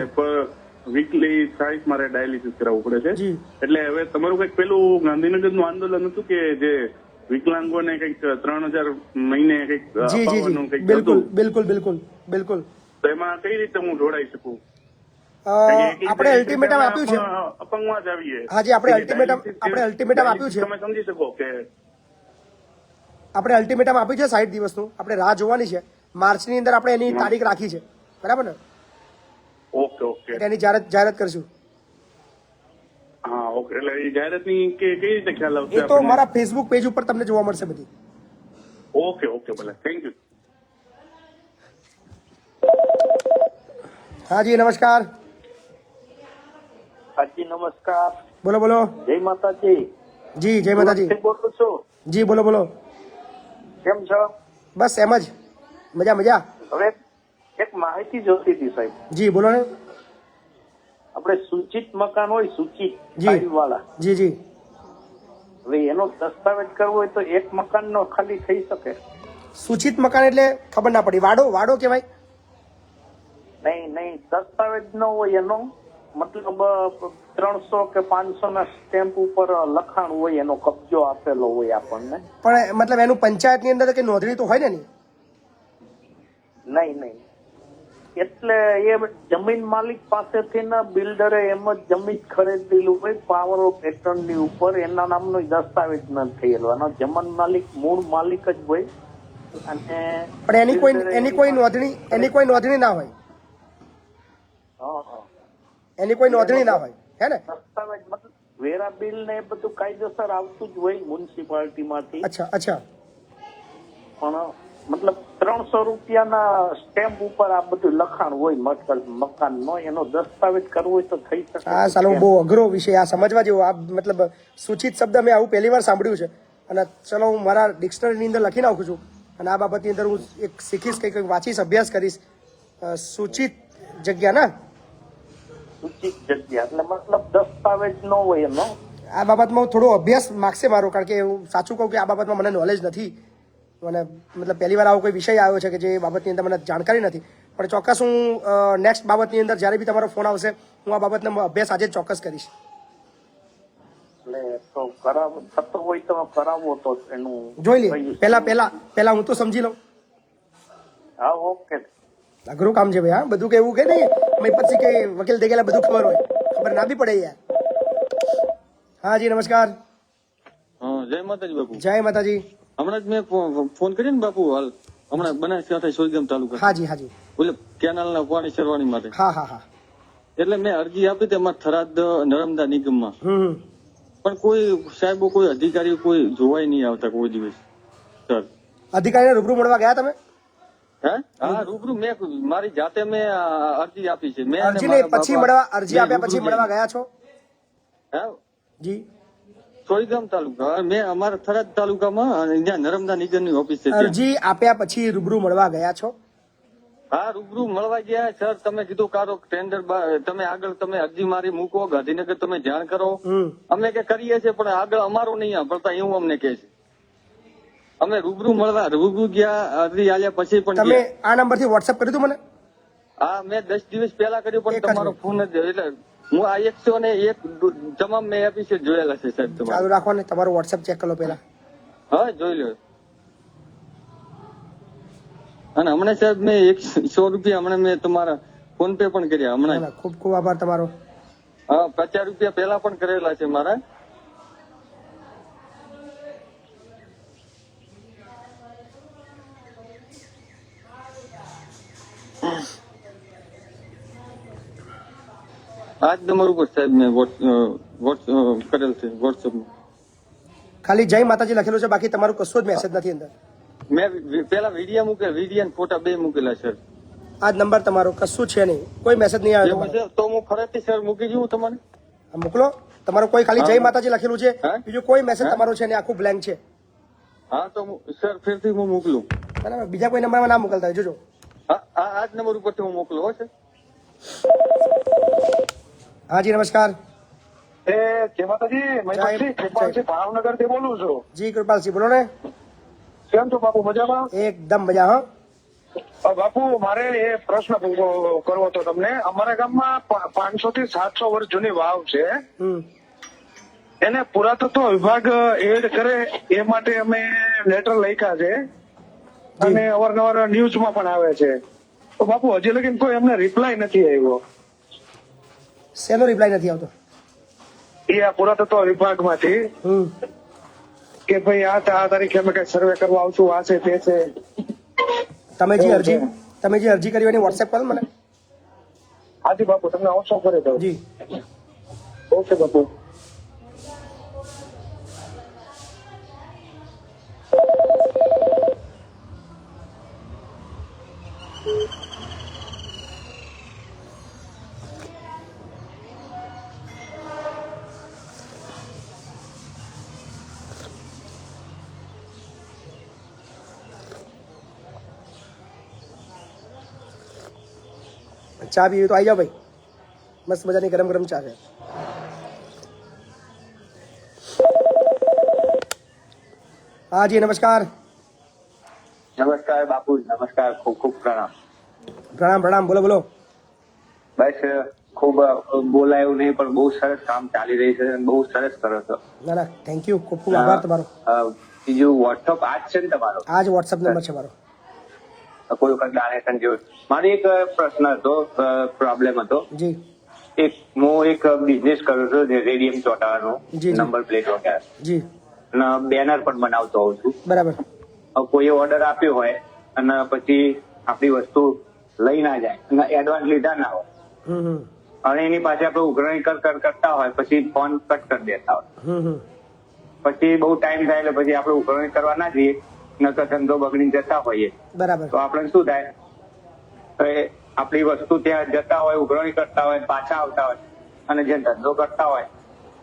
વીકલી 40 મારે ડાયાલિસિસ કરાવવું પડે છે. એટલે હવે તમારું કઈક પેલું ગાંધીનગરનું આંદોલન હતું કે જે વિકલાંગોને કઈક 3,000 મહિને કઈક અપાવવાનું કઈક બિલકુલ. તો એમાં કઈ રીતે હું જોડાઈ શકું? આપણે અલ્ટિમેટમ આપ્યું છે. અપંગમાં જ આવીએ. હાજી, આપણે અલ્ટિમેટમ આપ્યું છે. તમે સમજી શકો કે આપણે અલ્ટિમેટમ આપ્યું છે 60 દિવસનું. આપણે રાહ જોવાની છે. માર્ચની અંદર આપણે એની તારીખ રાખી છે, બરાબર ને? ઓકે. એની જાહેરાત કરશું. હા, ઓકે. એટલે એ જાહેરાતની કઈ રીતે ખ્યાલ આવશે? એ તો મારા ફેસબુક પેજ ઉપર તમને જોવા મળશે બધી. ઓકે ભલે, થેન્ક યુ. હાજી નમસ્કાર. હાજી નમસ્કાર. બોલો. જય માતાજી. જી જય માતાજી. બોલું છું. જી બોલો. કેમ છો? બસ એમ જ, મજા. હવે એક માહિતી જોતી હતી સાહેબ. જી બોલો ને. આપણે સૂચિત મકાન હોય, સૂચિત વાળા. જી. હવે એનો દસ્તાવેજ કરવો હોય તો એક મકાન નો ખાલી થઈ શકે? સૂચિત મકાન એટલે ખબર ના પડી. વાડો કહેવાય? નહીં, દસ્તાવેજ નો હોય એનો મતલબ 300 કે 500 ના સ્ટેમ્પ ઉપર લખાણ હોય, એનો કબજો આપેલો હોય આપણને. પણ મતલબ એનું પંચાયત ની અંદર કે નોંધણી તો હોય ને? નહીં. એટલે એ જમીન માલિક પાસેથી ને બિલ્ડરે એમ જ જમીન ખરીદેલું હોય પાવર ઓફ એટર્ની ઉપર એના નામનો દસ્તાવેજ ન થયેલો. આનો જમીન માલિક મૂળ માલિક જ હોય અને પણ એની કોઈ નોંધણી ના હોય. એની કોઈ નોંધણી ના હોય હે ને? દસ્તાવેજ મતલબ વેરા બિલ ને એ બધું કાયદેસર આવતું જ હોય મ્યુનિસિપાલિટી માંથી. અચ્છા. પણ મતલબ 300 રૂપિયાના સ્ટેમ્પ ઉપર આ બધું લખાણ હોય મકાન નો, એનો દસ્તાવેજ કરવો હોય તો થઈ શકે. હા ચાલો, બહુ અઘરો વિષય, આ સમજવા જેવો. આ મતલબ સૂચિત શબ્દ મેં આવું પહેલી વાર સાંભળ્યું છે. અને ચલો હું મારા ડિક્શનરીની અંદર લખી નાખું છું અને આ બાબતની અંદર હું એક શીખીશ, કંઈક વાંચીશ, અભ્યાસ કરીશ. સૂચિત જગ્યા ના સૂચિત જગ્યા એટલે મતલબ દસ્તાવેજ ન હોય એનો. આ બાબતમાં થોડો અભ્યાસ માગશે મારો, કારણ કે હું સાચું કહું કે આ બાબતમાં મને નોલેજ નથી. મને મતલબ પહેલી વાર આવો કોઈ વિષય આવ્યો છે કે જે બાબતની અંદર મને જાણકારી નથી. પણ ચોક્કસ હું નેક્સ્ટ બાબતની અંદર જ્યારે બી તમારો ફોન આવશે હું આ બાબતનો અભ્યાસ આજે જ ચોક્કસ કરીશ. એટલે તો થતો હોય તો કરાવો તો એનું જોઈ લે. પહેલા હું તો સમજી લઉં. હા ઓકે. અઘરું કામ છે ભાઈ. હા બધું કે એવું કે નહીં પછી કે વકીલ થઈ ગયેલા બધું ખબર હોય, ખબર ના બી પડે યાર. હા જી નમસ્કાર. જય માતાજી બાપુ. જય માતાજી. હમણાં જ મેં ફોન કર્યો ને બાપુ, હાલ હમણાં બનાસકાંઠા સોયગામ તાલુકા. હાજી. ઓલે કેનાલના પાણી સરવાણી માટે. હા. એટલે મેં અરજી આપી તેમાં થરાદ નર્મદા નિગમમાં. પણ કોઈ સાહેબો, કોઈ અધિકારીઓ કોઈ જોવાય નહીં આવતા કોઈ દિવસ. સર અધિકારીને રૂબરૂ મળવા ગયા તમે? હા રૂબરૂ મેં મારી જાતે મેં અરજી આપી છે. મેં અરજી આપ્યા પછી મળવા ગયા છો? હા જી. સોયગામ તાલુકા, મેં અમારા થરાદ તાલુકામાં ત્યાં નર્મદા નિગમની ઓફિસ છે. અરજી આપ્યા પછી રૂબરૂ મળવા ગયા છો? હા રૂબરૂ મળવા ગયા સર. તમે કીધું કારો ટેન્ડર તમે આગળ તમે અરજી મારી મૂકો, ગાંધીનગર તમે જાણ કરો. અમે કે કરીએ છીએ પણ આગળ અમારું નહીં સાંભળતા એવું અમને કે છે. અમે રૂબરૂ ગયા, અરજી આલ્યા પછી પણ. તમે આ નંબર થી વોટ્સએપ કર્યું હતું મને? હા મેં 10 દિવસ પહેલા કર્યું પણ તમારો ફોન જ, એટલે હું આ 101 તમામ મેં એપિસોડ જોયેલા છે સાહેબ. ચાલુ રાખો ને, તમારું વોટ્સએપ ચેક કરો પેલા. હા જોઈ લો. અને હમણાં સાહેબ મેં 100 રૂપિયા હમણાં મેં તમારા ફોન પે પણ કર્યા હમણાં. ખૂબ ખૂબ આભાર તમારો. હા 50 રૂપિયા પહેલા પણ કરેલા છે મારા. આજ નંબર ઉપર સાહેબ મેં કરેલ છે વોટ્સઅપમાં. ખાલી જય માતાજી લખેલું છે, બાકી તમારું કશો જ મેસેજ નથી અંદર. મેં પેલા વિડીયો ફોટા 2 મૂકેલા સર. આ નંબર તમારો કશું છે નહીં, કોઈ મેસેજ નહીં આવ્યો. તો હું ફરીથી સર મૂકી દઉં તમારે? મોકલો. તમારો કોઈ ખાલી જય માતાજી લખેલું છે, બીજું કોઈ મેસેજ તમારો છે નહીં, આખું બ્લેન્ક છે. હા તો સર ફરીથી હું મોકલું. બીજા કોઈ નંબરમાં ના મોકલતા હોય, જોજો. આ જ નંબર ઉપરથી હું મોકલું હો સર. હા જી નમસ્કાર. જય માતાજી. કૃપાલસિંહ ભાવનગર થી બોલું છું. જી કૃપાલસિંહ બોલો ને. કેમ છો બાપુ? મજામાં? એકદમ મજા. હા બાપુ મારે એ પ્રશ્ન કરવો હતો તમને. અમારા ગામમાં 500 થી 700 વર્ષ જૂની વાવ છે, એને પુરાતત્વ વિભાગ એડ કરે એ માટે અમે લેટર લખ્યા છે અને અવારનવાર ન્યૂઝમાં પણ આવે છે. તો બાપુ હજી લગી કોઈ એમને રિપ્લાય નથી આવ્યો. શેનો રિપ્લાય નથી આવતો? એ આ પુરાતત્વ વિભાગમાંથી કે ભાઈ આ તારીખે અમે કઈ સર્વે કરવા આવશું, આ છે તે છે. તમે જે અરજી કરી એની વોટ્સએપ કરો મને. હાજી બાપુ તમને વોટ્સએપ કરી દઉં. જી ઓકે બાપુ. ચા પીવી તો આવી જાઓ ભાઈ, મસ્ત મજાની ગરમ ગરમ ચા છે. હા જી નમસ્કાર. નમસ્કાર બાપુ, નમસ્કાર. ખૂબ ખૂબ પ્રણામ. પ્રણામ. બોલો. બસ ખૂબ બોલાયું નહીં પણ બહુ સરસ કામ ચાલી રહી છે, બહુ સરસ કરો છો. ના થેન્ક યુ, ખૂબ ખૂબ આભાર તમારો. બીજું વોટ્સઅપ આ જ છે ને તમારો? આ જ વોટ્સઅપ નંબર છે મારો. કોઈ વખત ડોનેશન જેવું. મારો એક પ્રશ્ન હતો, પ્રોબ્લેમ હતો. હું એક બિઝનેસ કરું છું રેડિયમ ચોંટાડવાનો, નંબર પ્લેટ વગેરે, અને બેનર પણ બનાવતો હોઉં છું. બરાબર. કોઈ ઓર્ડર આપ્યો હોય અને પછી આપણી વસ્તુ લઈ ના જાય અને એડવાન્સ લીધા ના હોય અને એની પાસે આપણે ઉઘરાણી કરતા હોય, પછી ફોન કટ કરી દેતા હોય, પછી બહુ ટાઈમ થાય એટલે પછી આપણે ઉઘરાણી કરવા ના જઈએ, નકર ધંધો બગડી જતા હોઈએ. બરાબર. તો આપણે શું થાય, આપણી વસ્તુ ત્યાં જતા હોય, ઉઘરાણી કરતા હોય, પાછા આવતા હોય અને જે ધંધો કરતા હોય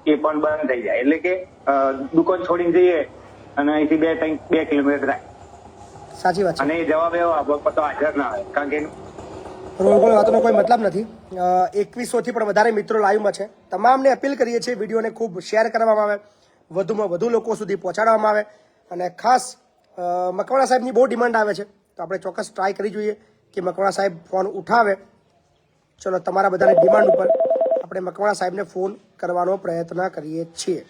એ પણ બંધ થઈ જાય. એટલે કે દુકાન છોડીને જઈએ અને અહીંથી 2 કિલોમીટર થાય. સાચી વાત છે. અને એ જવાબ એવો આપો તો હાજર ના હોય, કારણ કે રોલ વાતનો કોઈ મતલબ નથી. 2100 થી પણ વધારે મિત્રો લાઈવમાં છે. તમામને અપીલ કરીએ છીએ વિડીયોને ખૂબ શેર કરવામાં આવે, વધુમાં વધુ લોકો સુધી પહોંચાડવામાં આવે. અને ખાસ મકવાણા સાહેબની બહુ ડિમાન્ડ આવે છે, તો આપણે ચોક્કસ ટ્રાય કરી જોઈએ કે મકવાણા સાહેબ ફોન ઉઠાવે. ચલો, તમારા બધાની ડિમાન્ડ ઉપર આપણે મકવાણા સાહેબને ફોન કરવાનો પ્રયત્ન કરીએ છીએ.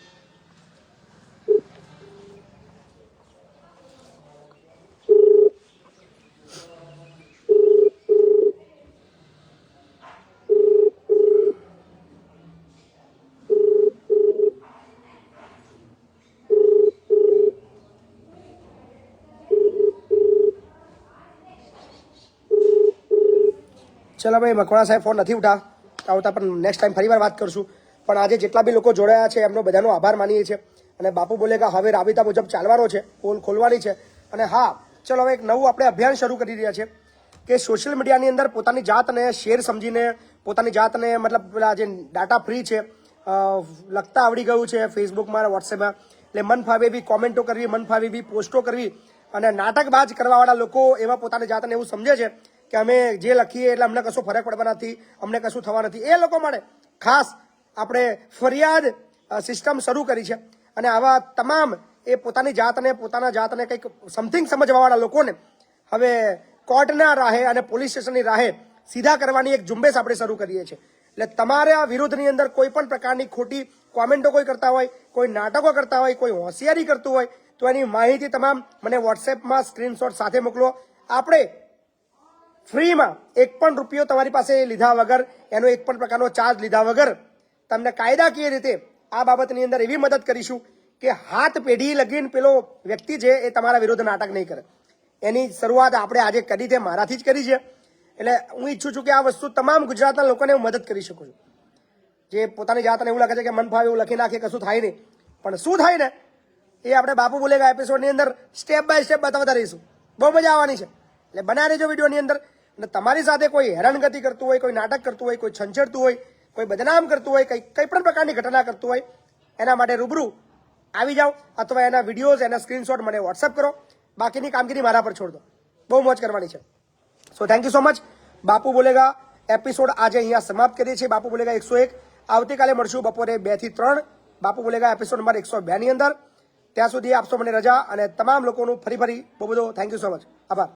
ચલો ભાઈ, મકવાણા સાહેબ ફોન નથી આવતા, પણ નેક્સ્ટ ટાઈમ ફરીવાર વાત કરશું. પણ આજે જેટલા બી લોકો જોડાયા છે એમનો બધાનો આભાર માનીએ છીએ. અને બાપુ બોલેગા હવે રાબેતા મુજબ ચાલવાનો છે, પોલ ખોલવાની છે. અને હા, ચલો હવે એક નવું આપણે અભિયાન શરૂ કરી રહ્યા છે કે સોશિયલ મીડિયાની અંદર પોતાની જાતને શેર સમજીને, પોતાની જાતને મતલબ પેલા જે ડાટા ફ્રી છે, લખતા આવડી ગયું છે ફેસબુકમાં, વોટ્સએપમાં, એટલે મન ફાવે એવી કોમેન્ટો કરવી, મન ફાવે એવી પોસ્ટો કરવી અને નાટકબાજ કરવાવાળા લોકો એવા પોતાની જાતને એવું સમજે છે કે અમે જે લખીએ એટલે અમને કશું ફરક પડવા નથી, અમને કશું થવા નથી. એ લોકો માટે ખાસ આપણે ફરિયાદ સિસ્ટમ શરૂ કરી છે. અને આવા તમામ એ પોતાના જાતને કંઈક સમથિંગ સમજવાવાળા લોકોને હવે કોર્ટના રાહે અને પોલીસ સ્ટેશનની રાહે સીધા કરવાની એક ઝુંબેશ આપણે શરૂ કરીએ છીએ. એટલે તમારા વિરુદ્ધની અંદર કોઈ પણ પ્રકારની ખોટી કોમેન્ટો કોઈ કરતા હોય, કોઈ નાટકો કરતા હોય, કોઈ હોશિયારી કરતું હોય, તો એની માહિતી તમામ મને વોટ્સએપમાં સ્ક્રીનશોટ સાથે મોકલો. આપણે ફ્રીમાં 1 પણ રૂપિયો તમારી પાસે લીધા વગર, એનો 1 પણ પ્રકારનો ચાર્જ લીધા વગર તમને કાયદાકીય રીતે આ બાબતની અંદર એવી મદદ કરીશું કે હાથ પેઢી લગીને પેલો વ્યક્તિ છે એ તમારા વિરુદ્ધ નાટક નહીં કરે. એની શરૂઆત આપણે આજે કરી છે, મારાથી જ કરી છે. એટલે હું ઈચ્છું છું કે આ વસ્તુ તમામ ગુજરાતના લોકોને હું મદદ કરી શકું છું. જે પોતાની જાતને એવું લાગે છે કે મન ફાવે એવું લખી નાખે, કશું થાય નહીં. પણ શું થાય ને એ આપણે બાપુ બોલેગા એપિસોડની અંદર સ્ટેપ બાય સ્ટેપ બતાવતા રહીશું. બહુ મજા આવવાની છે. એટલે બનાવી રહેજો વિડીયોની અંદર. અને તમારી સાથે કોઈ હેરાનગતિ કરતું હોય, કોઈ નાટક કરતું હોય, કોઈ છંછેડતું હોય, કોઈ બદનામ કરતું હોય, કઈ પણ પ્રકારની ઘટના કરતું હોય, એના માટે રૂબરૂ આવી જાઓ અથવા એના વિડીયોઝ, એના સ્ક્રીનશોટ મને વોટ્સઅપ કરો. બાકીની કામગીરી મારા પર છોડ દો. બહુ મોજ કરવાની છે. So thank you so much. Bapu બોલેગા episode આજે અહીંયા સમાપ્ત કરીએ છીએ. બાપુ બોલેગા 101 આવતીકાલે મળશું બપોરે 2 થી 3 બાપુ બોલેગા એપિસોડ નંબર 102 ની અંદર. ત્યાં સુધી આપશો મને રજા. અને તમામ લોકોનું ફરી બહુ બધો થેન્ક યુ સો મચ. આભાર.